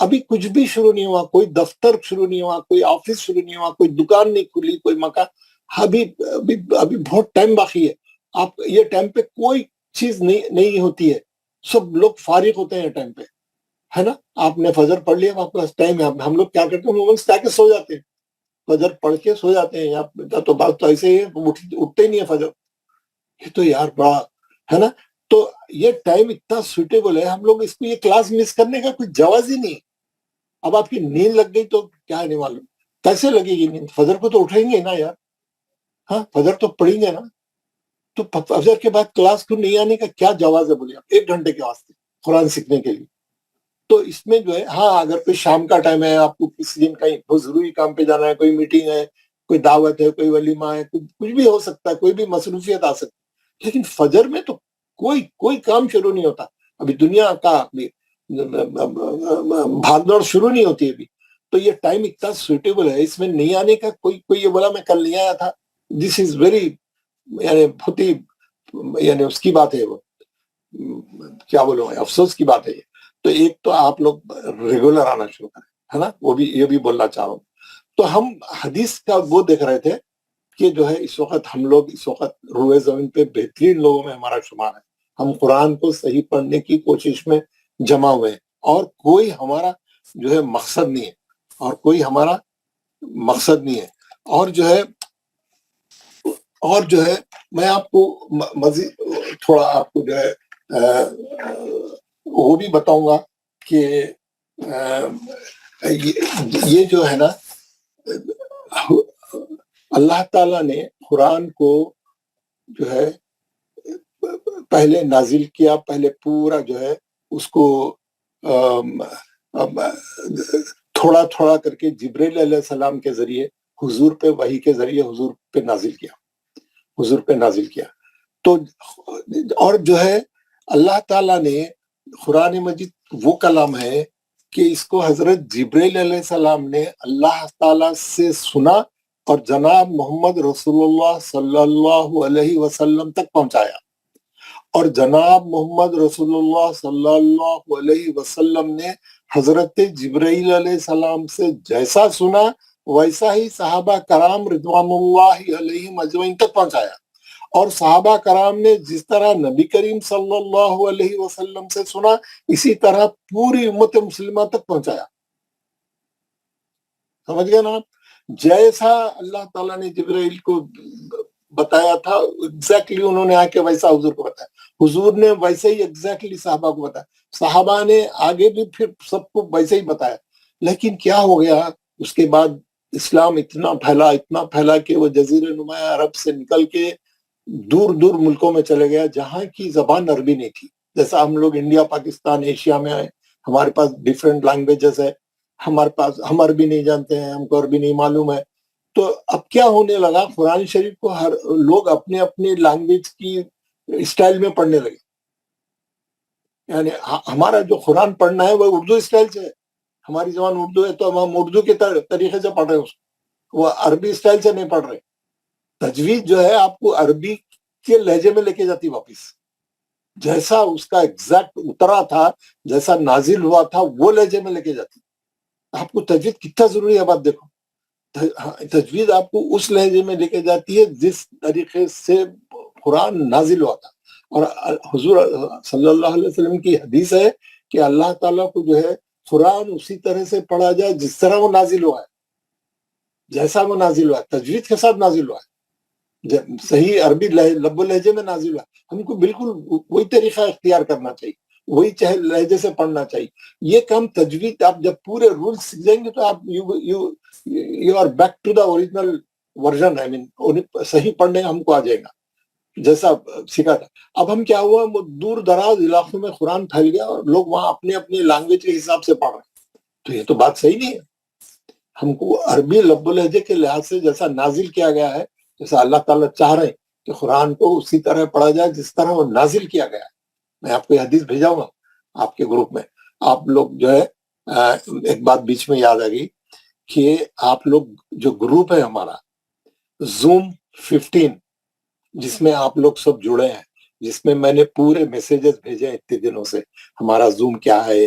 ابھی کچھ بھی شروع نہیں ہوا, کوئی دفتر شروع نہیں ہوا, کوئی آفس شروع نہیں ہوا, کوئی دکان نہیں کھلی, کوئی مکان. ابھی ابھی ابھی بہت ٹائم باقی ہے. آپ یہ ٹائم پہ کوئی چیز نہیں ہوتی ہے, سب لوگ فارغ ہوتے ہیں ٹائم پہ, ہے نا. آپ نے فجر پڑھ لیا, آپ کے پاس ٹائم ہے. ہم لوگ کیا کرتے ہیں, مومنٹس کیا کہ سو جاتے ہیں, فجر پڑھ کے سو جاتے ہیں, یا تو بات تو ایسے ہی ہے, اٹھتے ہی نہیں ہے فجر. یہ تو یار بڑا ہے نا. تو یہ ٹائم اتنا سوٹیبل ہے, ہم لوگ اس کو یہ کلاس مس کرنے کا کوئی جواز ہی نہیں. اب آپ کی نیند لگ گئی تو کیا نہیں معلوم کیسے لگے گی نیند, فجر کو تو اٹھیں گے نا یار, ہاں فجر تو پڑھیں گے نا. تو فجر کے بعد کلاس کو نہیں آنے کا کیا جواز ہے بولے آپ, 1 گھنٹے کے واسطے قرآن سیکھنے کے لیے. تو اس میں جو ہے, ہاں اگر کوئی شام کا ٹائم ہے, آپ کو کسی دن کہیں بہت ضروری کام پہ جانا ہے, کوئی میٹنگ ہے, کوئی دعوت ہے, کوئی ولیمہ ہے, کچھ بھی ہو سکتا ہے, کوئی بھی مصروفیت آ سکتی ہے, لیکن فجر میں تو کوئی کام شروع نہیں ہوتا. ابھی دنیا کا بھاگ دوڑ شروع نہیں ہوتی ابھی. تو یہ ٹائم اتنا سوٹیبل ہے, اس میں نہیں آنے کا کوئی یہ بولا میں کل نہیں آیا تھا, دس از ویری یعنی بہت ہی یعنی اس کی بات ہے, وہ کیا بولوں, افسوس کی بات ہے. تو ایک تو آپ لوگ ریگولر آنا شروع کریں, ہے نا, وہ بھی یہ بھی بولنا چاہوں. تو ہم حدیث کا وہ دیکھ رہے تھے کہ جو ہے اس وقت ہم لوگ اس وقت روئے زمین پہ بہترین لوگوں میں ہمارا شمار ہے. ہم قرآن کو صحیح پڑھنے کی کوشش میں جمع ہوئے ہیں, اور کوئی ہمارا جو ہے مقصد نہیں ہے, اور کوئی ہمارا مقصد نہیں ہے. اور جو ہے میں آپ کو مزید تھوڑا آپ کو جو ہے وہ بھی بتاؤں گا کہ یہ جو ہے نا, اللہ تعالیٰ نے قرآن کو جو ہے پہلے نازل کیا, پہلے پورا جو ہے اس کو تھوڑا تھوڑا کر کے جبریل علیہ السلام کے ذریعے حضور پہ, وحی کے ذریعے حضور پہ نازل کیا. تو اور جو ہے اللہ تعالیٰ نے قرآن مجید وہ کلام ہے کہ اس کو حضرت جبریل علیہ السلام نے اللہ تعالیٰ سے سنا اور جناب محمد رسول اللہ صلی اللہ علیہ وسلم تک پہنچایا. اور جناب محمد رسول اللہ صلی اللہ علیہ وسلم نے حضرت جبرائیل علیہ السلام سے جیسا سنا ویسا ہی صحابہ کرام رضوان اللہ علیہم اجمعین تک پہنچایا. اور صحابہ کرام نے جس طرح نبی کریم صلی اللہ علیہ وسلم سے سنا, اسی طرح پوری امت مسلمہ تک پہنچایا. سمجھ گئے نا, جیسا اللہ تعالیٰ نے جبرائیل کو بتایا تھا ایگزیکٹلی انہوں نے آ کے ویسا حضور کو بتایا, حضور نے ویسے ہی ایگزیکٹلی صحابہ کو بتایا, صحابہ نے آگے بھی پھر سب کو ویسے ہی بتایا. لیکن کیا ہو گیا, اس کے بعد اسلام اتنا پھیلا کہ وہ جزیرہ نما عرب سے نکل کے دور دور ملکوں میں چلے گیا جہاں کی زبان عربی نہیں تھی. جیسا ہم لوگ انڈیا پاکستان ایشیا میں آئے, ہمارے پاس ڈیفرنٹ لینگویجز ہے, ہمارے پاس ہم عربی نہیں جانتے ہیں, ہم کو عربی نہیں معلوم ہے. تو اب کیا ہونے لگا, قرآن شریف کو ہر لوگ اپنے اپنے لینگویج کی اسٹائل میں پڑھنے لگے. یعنی ہمارا جو قرآن پڑھنا ہے وہ اردو اسٹائل سے ہے, ہماری زبان اردو ہے تو ہم اردو کے طریقے سے پڑھ رہے ہیں, اس کو وہ عربی اسٹائل سے نہیں پڑھ رہے. تجوید جو ہے آپ کو عربی کے لہجے میں لے کے جاتی واپس, جیسا اس کا ایگزیکٹ اترا تھا, جیسا نازل ہوا تھا وہ لہجے میں لے کے جاتی. آپ کو تجوید کتنا ضروری ہے بات دیکھو, تجوید آپ کو اس لہجے میں لے کے جاتی ہے جس طریقے سے قرآن نازل ہوا تھا. اور حضور صلی اللہ علیہ وسلم کی حدیث ہے کہ اللہ تعالیٰ کو جو ہے قرآن اسی طرح سے پڑھا جائے جس طرح وہ نازل ہوا ہے, جیسا وہ نازل ہوا ہے, تجوید کے ساتھ نازل ہوا ہے, صحیح عربی لب و لہجے میں نازل ہوا. ہم کو بالکل وہی طریقہ اختیار کرنا چاہیے, وہی لہجے سے پڑھنا چاہیے. یہ کام تجوید آپ جب پورے رول سیکھ جائیں گے تو آپ you are back to the original version, I mean صحیح پڑھنے ہم کو آ جائے گا جیسا سیکھا تھا. اب ہم کیا ہوا, وہ دور دراز علاقوں میں قرآن پھیل گیا اور لوگ وہاں اپنے اپنے لینگویج کے حساب سے پڑھ رہے ہیں. تو یہ تو بات صحیح نہیں ہے. ہم کو عربی لب و لہجے کے لحاظ سے جیسا نازل کیا گیا ہے, جیسا اللہ تعالیٰ چاہ رہے ہیں کہ قرآن کو اسی طرح پڑھا جائے جس طرح وہ نازل کیا گیا ہے. میں آپ کو یہ حدیث بھیجاؤں گا آپ کے گروپ میں. آپ لوگ جو ہے ایک بات بیچ میں یاد آ گئی کہ آپ لوگ جو گروپ ہے ہمارا زوم 15 جس میں آپ لوگ سب جڑے ہیں, جس میں میں نے پورے میسیجز بھیجے ہیں اتنے دنوں سے, ہمارا زوم کیا ہے,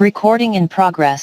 Recording in progress.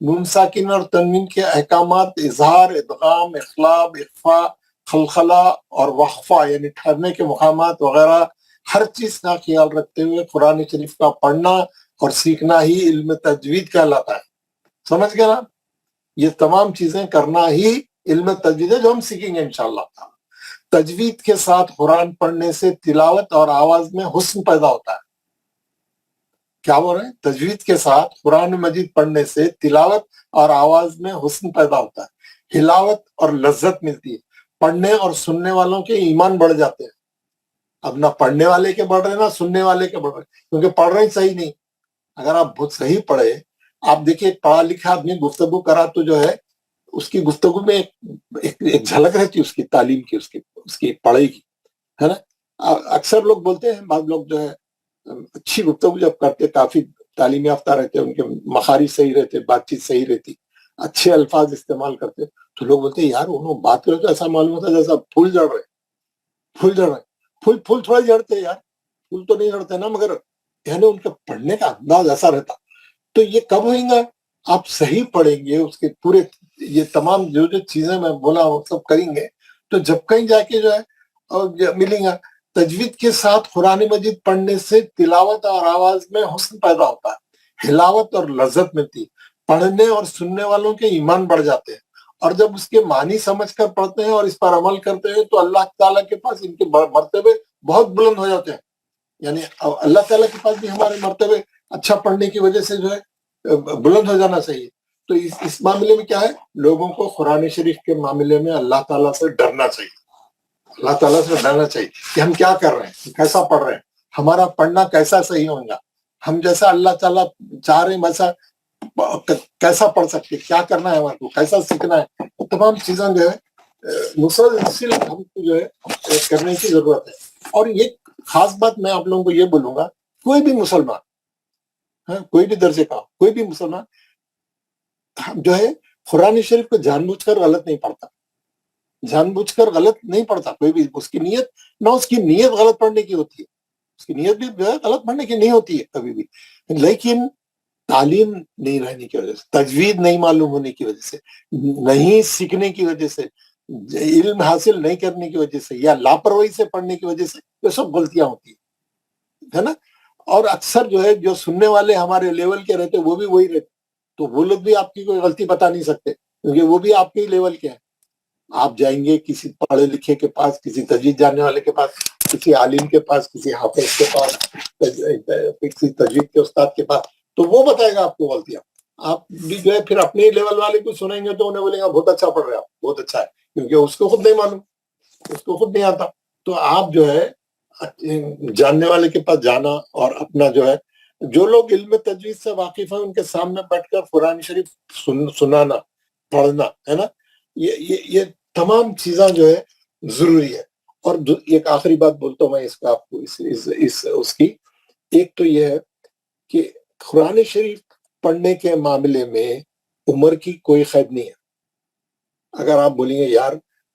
نون ساکن اور تنوین کے احکامات اظہار، ادغام، اخلاب، اخفا، خلخلہ اور وقفہ یعنی ٹھہرنے کے مقامات وغیرہ ہر چیز کا خیال رکھتے ہوئے قرآن شریف کا پڑھنا اور سیکھنا ہی علم تجوید کہلاتا ہے. سمجھ گئے نا؟ یہ تمام چیزیں کرنا ہی علم تجوید ہے جو ہم سیکھیں گے انشاءاللہ. تجوید کے ساتھ قرآن پڑھنے سے تلاوت اور آواز میں حسن پیدا ہوتا ہے. کیا بول رہے ہیں؟ تجوید کے ساتھ قرآن مجید پڑھنے سے تلاوت اور آواز میں حسن پیدا ہوتا ہے، ہلاوت اور لذت ملتی ہے، پڑھنے اور سننے والوں کے ایمان بڑھ جاتے ہیں. اب نہ پڑھنے والے کے بڑھ رہے نہ سننے والے کے بڑھ رہے، کیونکہ پڑھ رہے ہی صحیح نہیں. اگر آپ بہت صحیح پڑھے، آپ دیکھیے پڑھا لکھا آدمی گفتگو کرا تو جو ہے اس کی گفتگو میں ایک جھلک رہتی ہے اس کی تعلیم کی، اس کی پڑھائی کی، ہے نا. اکثر لوگ بولتے ہیں، بعض لوگ جو ہے اچھی گفتگو جب کرتے، کافی تعلیم یافتہ رہتے، ان کے مخارج صحیح رہتے، بات چیت صحیح رہتی، اچھے الفاظ استعمال کرتے، تو لوگ بولتے ہیں یار انہوں بات کرے تو ایسا معلوم ہوتا جیسا پھول جڑ رہے، پھول جڑ رہے. پھول تھوڑا جڑتے یار، پھول تو نہیں جڑتے نا، مگر یعنی ان کا پڑھنے کا انداز ایسا رہتا. تو یہ کب ہوئیں گا؟ آپ صحیح پڑھیں گے، اس کے پورے یہ تمام جو چیزیں میں بولا وہ سب کریں گے تو جب کہیں جا کے جو ہے ملیں گا. تجوید کے ساتھ قرآن مجید پڑھنے سے تلاوت اور آواز میں حسن پیدا ہوتا ہے، ہلاوت اور لذت ملتی ہے، پڑھنے اور سننے والوں کے ایمان بڑھ جاتے ہیں، اور جب اس کے معنی سمجھ کر پڑھتے ہیں اور اس پر عمل کرتے ہیں تو اللہ تعالیٰ کے پاس ان کے مرتبے بہت بلند ہو جاتے ہیں. یعنی اللہ تعالیٰ کے پاس بھی ہمارے مرتبے اچھا پڑھنے کی وجہ سے جو ہے بلند ہو جانا چاہیے. تو اس معاملے میں کیا ہے، لوگوں کو قرآن شریف کے معاملے میں اللہ تعالیٰ سے ڈرنا چاہیے، اللہ تعالیٰ سے ڈرنا چاہیے کہ ہم کیا کر رہے ہیں، کیسا پڑھ رہے ہیں، ہمارا پڑھنا کیسا صحیح ہوگا، ہم جیسا اللہ تعالیٰ چاہ رہے ہیں ویسا کیسا پڑھ سکتے، کیا کرنا ہے ہمارے کو، کیسا سیکھنا ہے. تمام چیزیں جو ہے مسلسل ہم کو جو ہے کرنے کی ضرورت ہے. اور یہ خاص بات میں آپ لوگوں کو یہ بولوں گا، کوئی بھی مسلمان، کوئی بھی درجے کا، کوئی بھی مسلمان جو ہے قرآن شریف کو جان بوجھ کر غلط نہیں پڑھتا، جان بوجھ کر غلط نہیں پڑھتا کوئی بھی. اس کی نیت غلط پڑھنے کی ہوتی ہے، اس کی نیت بھی جو ہے غلط پڑھنے کی نہیں ہوتی ہے کبھی بھی، لیکن تعلیم نہیں رہنے کی وجہ سے، تجوید نہیں معلوم ہونے کی وجہ سے، نہیں سیکھنے کی وجہ سے، علم حاصل نہیں کرنے کی وجہ سے، یا لاپرواہی سے پڑھنے کی وجہ سے یہ سب غلطیاں ہوتی ہے نا. اور اکثر جو ہے جو سننے والے ہمارے لیول کے رہتے وہ بھی وہی رہتے، تو وہ لوگ بھی آپ کی کوئی غلطی بتا نہیں سکتے کیونکہ وہ بھی آپ کے لیول کے ہیں. آپ جائیں گے کسی پڑھے لکھے کے پاس، کسی تجوید جاننے والے کے پاس، کسی عالم کے پاس، کسی حافظ کے پاس، کسی تجوید کے استاد کے پاس، تو وہ بتائے گا آپ کو غلطیاں. آپ بھی جو ہے پھر اپنے لیول والے کو سنیں گے تو انہیں بولیں گا بہت اچھا پڑھ رہے آپ، بہت اچھا ہے، کیونکہ اس کو خود نہیں معلوم، اس کو خود نہیں آتا. تو آپ جو ہے جاننے والے کے پاس جانا، اور اپنا جو ہے جو لوگ علم تجوید سے واقف ہیں ان کے سامنے بیٹھ کر قرآن شریف سنانا، پڑھنا، ہے نا. یہ تمام چیزاں جو ہے ضروری ہے. اور ایک آخری بات بولتا ہوں میں اس کا آپ کو اس کی، ایک تو یہ ہے کہ قرآن شریف پڑھنے کے معاملے میں عمر کی کوئی قید نہیں ہے. اگر آپ بولیں گے یار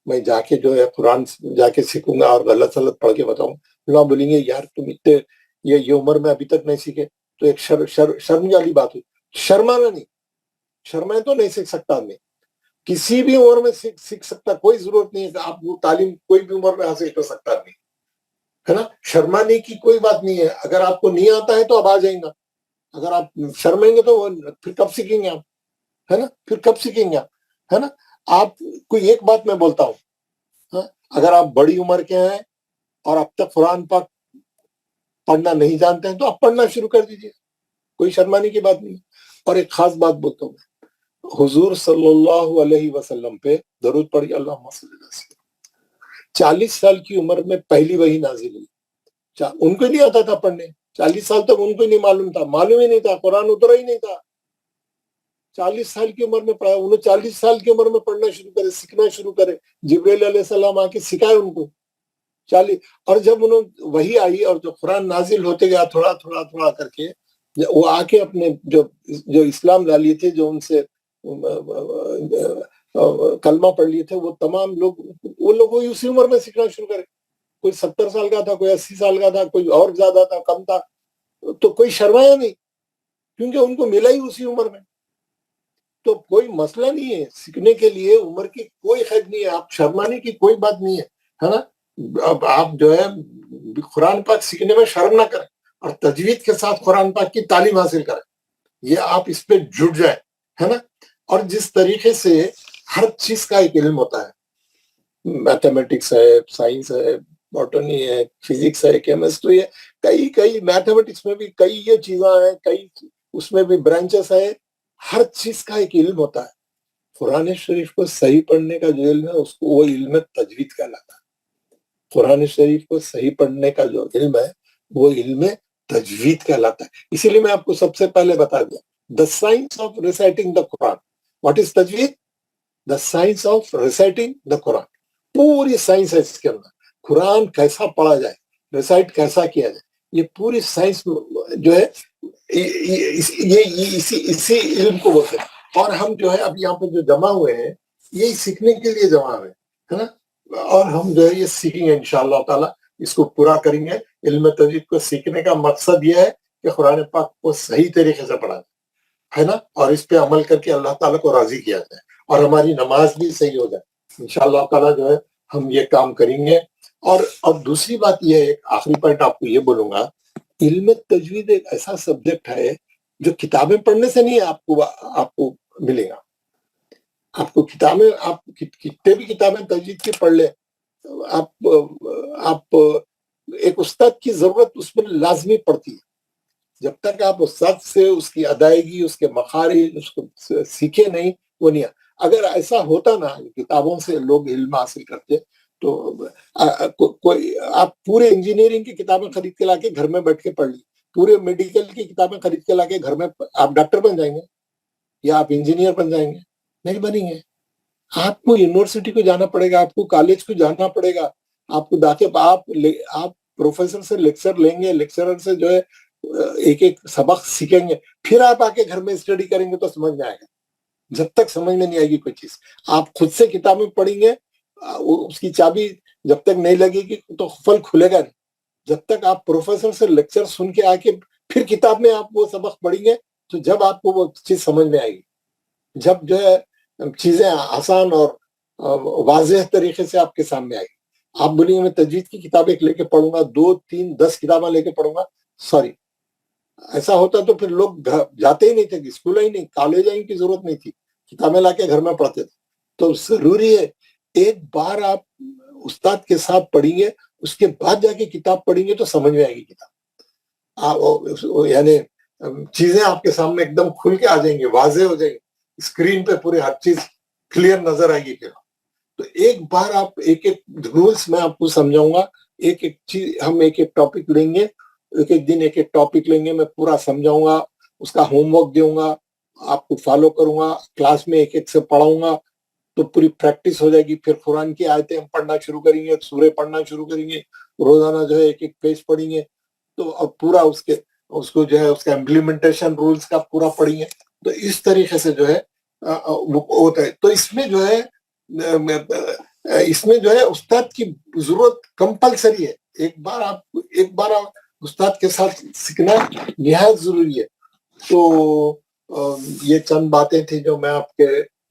میں جا کے جو ہے قرآن جا کے سیکھوں گا اور غلط سلط پڑھ کے بتاؤں، لوگ بولیں گے یار تم اتنے یہ عمر میں ابھی تک نہیں سیکھے، تو ایک شرم والی بات ہوئی. شرمانا نہیں، شرمائے تو نہیں سیکھ سکتا آدمی، کسی بھی عمر میں سیکھ سکتا، کوئی ضرورت نہیں ہے کہ آپ وہ تعلیم کوئی بھی عمر میں حاصل کر سکتا آدمی، ہے نا. شرمانے کی کوئی بات نہیں ہے. اگر آپ کو نہیں آتا ہے تو اب آ جائیں گا، اگر آپ شرمیں گے تو پھر کب سیکھیں گے آپ، ہے نا، پھر کب سیکھیں گے آپ، ہے نا. آپ کوئی ایک بات میں بولتا ہوں، اگر آپ بڑی عمر کے ہیں اور اب تک قرآن پاک پڑھنا نہیں جانتے ہیں تو آپ پڑھنا شروع کر دیجیے، کوئی شرمانے کی بات نہیں. اور ایک خاص بات بولتا ہوں، حضور صلی اللہ علیہ وسلم پہ درود پڑھی، اللہم صلی اللہ علیہ وسلم. 40 سال کی عمر میں پہلی وحی نازل ہوئی، ان کو نہیں آتا تھا پڑھنے، 40 سال تک ان کو نہیں معلوم تھا، معلوم ہی نہیں تھا، قرآن اترا ہی نہیں تھا. 40 سال کی عمر میں پڑھا، انہوں 40 سال کی عمر میں پڑھنا شروع کرے، سیکھنا شروع کرے، جبریل علیہ السلام آ کے سکھائے ان کو 40. اور جب انہوں وحی آئی اور جو قرآن نازل ہوتے گیا تھوڑا تھوڑا تھوڑا کر کے، وہ آ کے اپنے جو اسلام لا لیے تھے، جو ان سے کلمہ پڑھ لیے تھے، وہ تمام لوگ وہ لوگ اسی عمر میں سیکھنا شروع کرے. کوئی 70 سال کا تھا، کوئی 80 سال کا تھا، کوئی اور زیادہ تھا، کم تھا، تو کوئی شرمایا نہیں کیونکہ ان کو ملا ہی اسی عمر میں. تو کوئی مسئلہ نہیں ہے سیکھنے کے لیے، عمر کی کوئی قید نہیں ہے، آپ شرمانے کی کوئی بات نہیں ہے نا. اب آپ جو ہے قرآن پاک سیکھنے میں شرم نہ کریں اور تجوید کے ساتھ قرآن پاک کی تعلیم حاصل کریں، یہ آپ اس پہ جڑ جائیں، ہے نا. اور جس طریقے سے ہر چیز کا ایک علم ہوتا ہے، میتھمیٹکس ہے، سائنس ہے، باٹنی ہے، فزکس ہے، کیمسٹری ہے، کئی میتھمیٹکس میں بھی کئی یہ چیزیں ہیں، کئی اس میں بھی برانچز ہے، ہر چیز کا ایک علم ہوتا ہے. قرآن شریف کو صحیح پڑھنے کا جو علم ہے اس کو وہ علم تجوید کہلاتا ہے. قرآن شریف کو صحیح پڑھنے کا جو علم ہے وہ علم تجوید کہلاتا ہے. اسی لیے میں آپ کو سب سے پہلے بتا دیا the science of reciting the Quran. What is Tajweed? The science of reciting the Quran. پوری سائنس ہے اس کے اندر. قرآن کیسا پڑھا جائے، ریسائٹ کیسا کیا جائے، یہ پوری سائنس جو ہے اسی علم کو بولتے ہیں. اور ہم جو ہے اب یہاں پہ جو جمع ہوئے ہیں یہ سیکھنے کے لیے جمع ہوئے ہے نا. اور ہم جو ہے یہ سیکھیں گے انشاءاللہ تعالیٰ، اس کو پورا کریں گے. علم تجوید کو سیکھنے کا مقصد یہ ہے کہ قرآن پاک کو صحیح طریقے سے پڑھا جائے، ہے نا، اور اس پہ عمل کر کے اللہ تعالیٰ کو راضی کیا جائے اور ہماری نماز بھی صحیح ہو جائے. انشاءاللہ تعالیٰ جو ہے ہم یہ کام کریں گے. اور دوسری بات یہ ہے، ایک آخری پوائنٹ آپ کو یہ بولوں گا، علم تجوید ایک ایسا سبجیکٹ ہے جو کتابیں پڑھنے سے نہیں آپ کو ملے گا. آپ کو کتابیں، آپ کتنے بھی کتابیں تجوید کی پڑھ لیں، آپ ایک استاد کی ضرورت اس میں لازمی پڑتی ہے. جب تک آپ استاد سے اس کی ادائیگی، اس کے مخارج، اس کو سیکھے نہیں، وہ نہیں. اگر ایسا ہوتا نا، کتابوں سے لوگ علم حاصل کرتے تو کوئی آپ پورے انجینئرنگ کی کتابیں خرید کے لا کے گھر میں بیٹھ کے پڑھ لی، پورے میڈیکل کی کتابیں خرید کے لا کے گھر میں، آپ ڈاکٹر بن جائیں گے یا آپ انجینئر بن جائیں گے؟ نہیں بنیں گے. آپ کو یونیورسٹی کو جانا پڑے گا، آپ کو کالج کو جانا پڑے گا، آپ کو آپ پروفیسر سے لیکچر لیں گے، لیکچرر سے جو ہے ایک ایک سبق سیکھیں گے، پھر آپ آ کے گھر میں اسٹڈی کریں گے تو سمجھ میں آئے گا. جب تک سمجھ میں نہیں آئے گی کوئی چیز، آپ خود سے کتابیں پڑھیں گے، اس کی چابی جب تک نہیں لگے گی تو قفل کھلے گا نہیں. جب تک آپ پروفیسر سے لیکچر سن کے آ کے پھر کتاب میں آپ وہ سبق پڑھیں گے تو جب آپ کو وہ چیز سمجھ میں آئے گی. جب جو ہے چیزیں آسان اور واضح طریقے سے آپ کے سامنے آئے گی. آپ بولیں گے میں تجوید کی کتاب ایک لے کے پڑھوں گا، 2 3 10 کتابیں لے کے پڑھوں گا، سوری. ایسا ہوتا تو پھر لوگ جاتے ہی نہیں تھے، اسکول ہی نہیں، کالج ہی کی ضرورت نہیں تھی، کتابیں لا کے گھر میں پڑھتے تھے. تو ضروری ہے ایک بار آپ استاد کے ساتھ پڑھیں گے، اس کے بعد جا کے کتاب پڑھیں گے تو سمجھ میں آئے گی کتاب. یعنی چیزیں آپ کے سامنے ایک دم کھل کے آ جائیں گی، واضح ہو جائیں گی، اسکرین پہ پوری ہر چیز کلیئر نظر آئے گی. تو ایک بار آپ ایک رولز میں آپ کو سمجھاؤں گا، ایک چیز ہم ایک ٹاپک لیں گے، ایک دن ایک ٹاپک لیں گے، میں پورا سمجھاؤں گا، اس کا ہوم ورک دوں گا، آپ کو فالو کروں گا، کلاس میں ایک سے پڑھاؤں گا تو پوری پریکٹس ہو جائے گی. پھر قرآن کی آیتیں ہم پڑھنا شروع کریں گے، سورے پڑھنا شروع کریں گے، روزانہ جو ہے ایک پیج پڑھیں گے. تو اب پورا اس کو جو ہے اس کا امپلیمنٹیشن رولز کا پورا پڑھیں گے. تو اس طریقے سے جو ہے ہوتا ہے. تو اس میں جو ہے استاد کی ضرورت کمپلسری ہے. ایک بار استاد کے ساتھ سیکھنا نہایت ضروری ہے. تو یہ چند باتیں تھیں جو میں آپ کے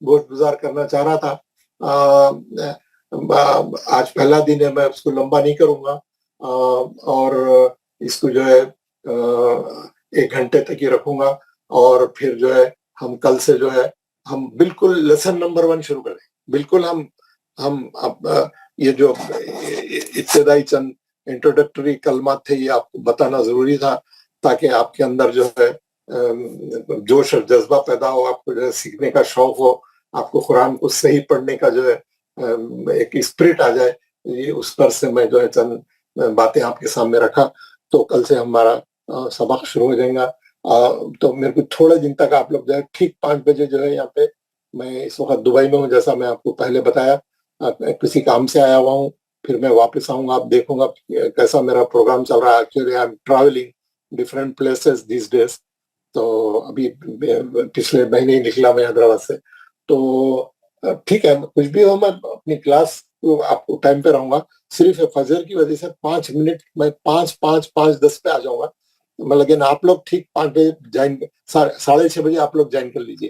گوش گزار کرنا چاہ رہا تھا. آج پہلا دن ہے، میں اس کو لمبا نہیں کروں گا اور اس کو جو ہے 1 گھنٹے تک ہی رکھوں گا. اور پھر جو ہے ہم کل سے جو ہے ہم بالکل لیسن نمبر 1 شروع کریں. بالکل ہم یہ جو ابتدائی چند انٹروڈکٹری کلمات تھے یہ آپ کو بتانا ضروری تھا تاکہ آپ کے اندر جو ہے جوش اور جذبہ پیدا ہو، آپ کو جو ہے سیکھنے کا شوق ہو، آپ کو قرآن کو صحیح پڑھنے کا جو ہے ایک اسپرٹ آ جائے. یہ اس پر سے میں جو ہے چند باتیں آپ کے سامنے رکھا. تو کل سے ہمارا سبق شروع ہو جائے گا. تو میرے کو تھوڑے دن تک آپ لوگ جو ہے ٹھیک 5 بجے جو ہے یہاں پہ، میں اس وقت دبئی میں ہوں جیسا میں آپ کو پہلے بتایا، کسی کام سے آیا ہوا ہوں، پھر میں واپس آؤں گا. آپ دیکھوں گا کیسا میرا پروگرام چل رہا ہے. Actually I am travelling different places these days. تو ابھی پچھلے مہینے ہی نکلا میں حیدرآباد سے. تو ٹھیک ہے، کچھ بھی ہو میں اپنی کلاس کو آپ کو ٹائم پہ رہوں گا. صرف فجر کی وجہ سے 5 منٹ میں 5:10 پہ آ جاؤں گا. لیکن آپ لوگ ٹھیک 5 بجے جوائن، 6:30 بجے آپ لوگ جوائن کر لیجیے.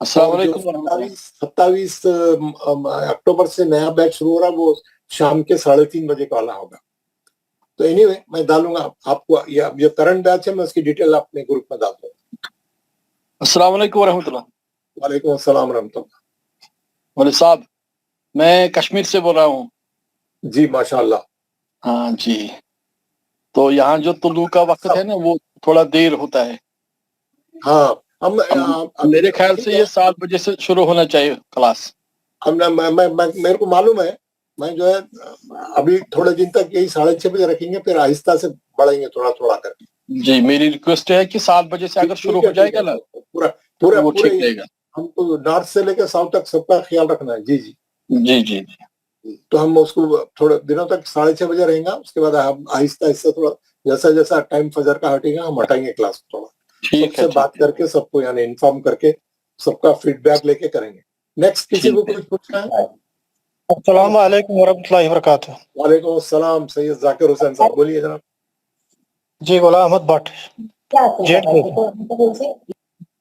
السلام اور جو علیکم ورحمۃ اللہ۔ 27 اکتوبر سے نیا بیچ شروع ہو رہا ہے وہ شام کے 3:30 بجے کا والا ہوگا. تو اینی وے میں ڈالوں گا آپ کو یہ کرنٹ بیچ ہے، میں اس کی ڈیٹیل اپنے گروپ میں ڈال دوں گا. السلام علیکم ورحمۃ اللہ۔ وعلیکم السلام ورحمۃ اللہ. مولوی صاحب میں کشمیر سے بول رہا ہوں۔ جی ماشاء اللہ. ہاں جی، تو یہاں جو طلوع کا وقت ہے نا وہ تھوڑا دیر ہوتا ہے۔ ہاں ہم میرے خیال سے یہ 7 بجے سے شروع ہونا چاہیے کلاس۔ میرے کو معلوم ہے، میں جو ہے ابھی تھوڑے دن تک یہی 6:30 بجے رکھیں گے، پھر آہستہ سے بڑھیں گے تھوڑا تھوڑا کر کے. جی میری ریکویسٹ ہے کہ 7 بجے سے اگر شروع ہو جائے گا نا پورا تو پورا وہ پورا ٹھیک رہے گا۔ ہم کو نارتھ سے لے کے ساؤتھ تک سب کا خیال رکھنا ہے. جی جی جی جی جی تو ہم اس کو تھوڑے دنوں تک 6:30 بجے رہیں گا، اس کے بعد ہم آہستہ آہستہ تھوڑا جیسا جیسا ٹائم فجر کا ہٹے گا ہم ہٹائیں گے کلاس تھوڑا. سب ٹھیک سے ہے بات کر کے سب کو یعنی انفارم کر کے سب کا فیڈ بیک لے کے کریں گے. نیکسٹ کسی کو کچھ پوچھنا ہے؟ السلام علیکم ورحمۃ اللہ وبرکاتہ۔ وعلیکم السلام. سید ذاکر حسین صاحب بولیے جناب. جی غلام احمد بٹ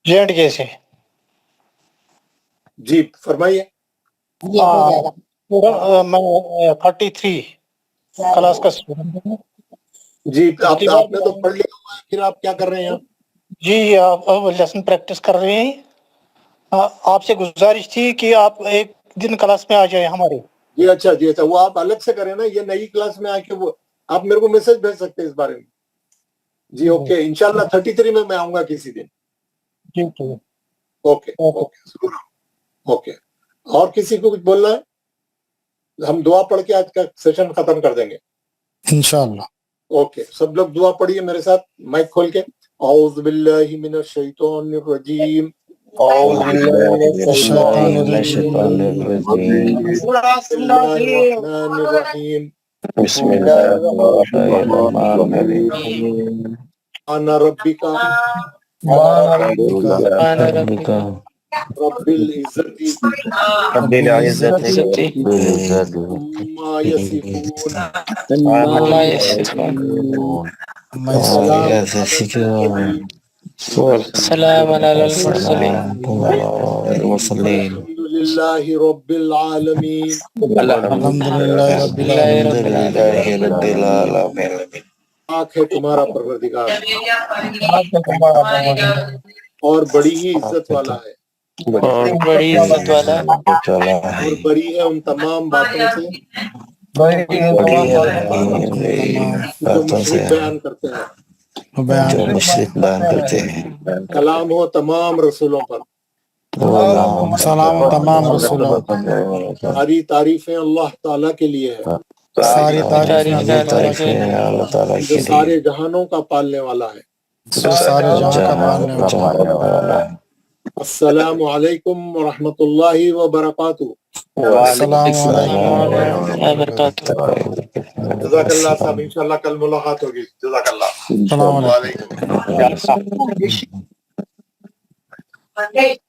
JNK سے۔ جی فرمائیے. میں 33 کلاس کا اسٹوڈنٹ ہوں۔ جی آپ نے تو پڑھ لیا ہوا ہے، پھر آپ کیا کر رہے ہیں؟ جی آپ لیسن پریکٹس کر رہے ہیں۔ آپ سے گزارش تھی کہ آپ ایک دن کلاس میں آ جائیں ہمارے۔ جی اچھا جی اچھا، وہ آپ الگ سے کریں نا، یہ نئی کلاس میں آ کے وہ آپ میرے کو میسج بھیج سکتے ہیں اس بارے میں. جی اوکے انشاءاللہ 33 میں آؤں گا کسی دن. جی ٹھیک۔ اوکے اوکے ضرور اوکے. اور کسی کو کچھ بولنا ہے؟ ہم دعا پڑھ کے آج کا سیشن ختم کر دیں گے انشاءاللہ۔ اوکے سب لوگ دعا پڑھیے میرے ساتھ مائک کھول کے. اعوذ باللہ من الشیطان الرجیم. اعوذ باللہ من الشیطان الرجیم۔ بسم اللہ الرحمن الرحیم. بسم اللہ الرحمن الرحیم۔ انا ربک رب العزت رب العزت عما یصفون سلام علی المرسلین الحمد للہ رب العالمین. الحمدللہ رب العالمین۔ پاک ہے تمہارا پروردگار اور بڑی ہی عزت والا ہے بڑی عزت والا اور بڑی ہے ان تمام باتوں سے جو مشرک بیان کرتے ہیں. کلام ہو تمام رسولوں پر. سلام تمام رسولوں پر۔ ساری تعریفیں اللہ تعالیٰ کے لیے ہے ساری تعریفیں جو سارے جہانوں کا پالنے والا ہے. جو سارے جہاں کا پالنے والا ہے۔ السلام علیکم ورحمۃ اللہ وبرکاتہ. السلام علیکم وبرکاتہ۔ جزاک اللہ صاحب، انشاءاللہ کل ملاقات ہوگی. جزاک اللہ. السلام علیکم۔ وعلیکم.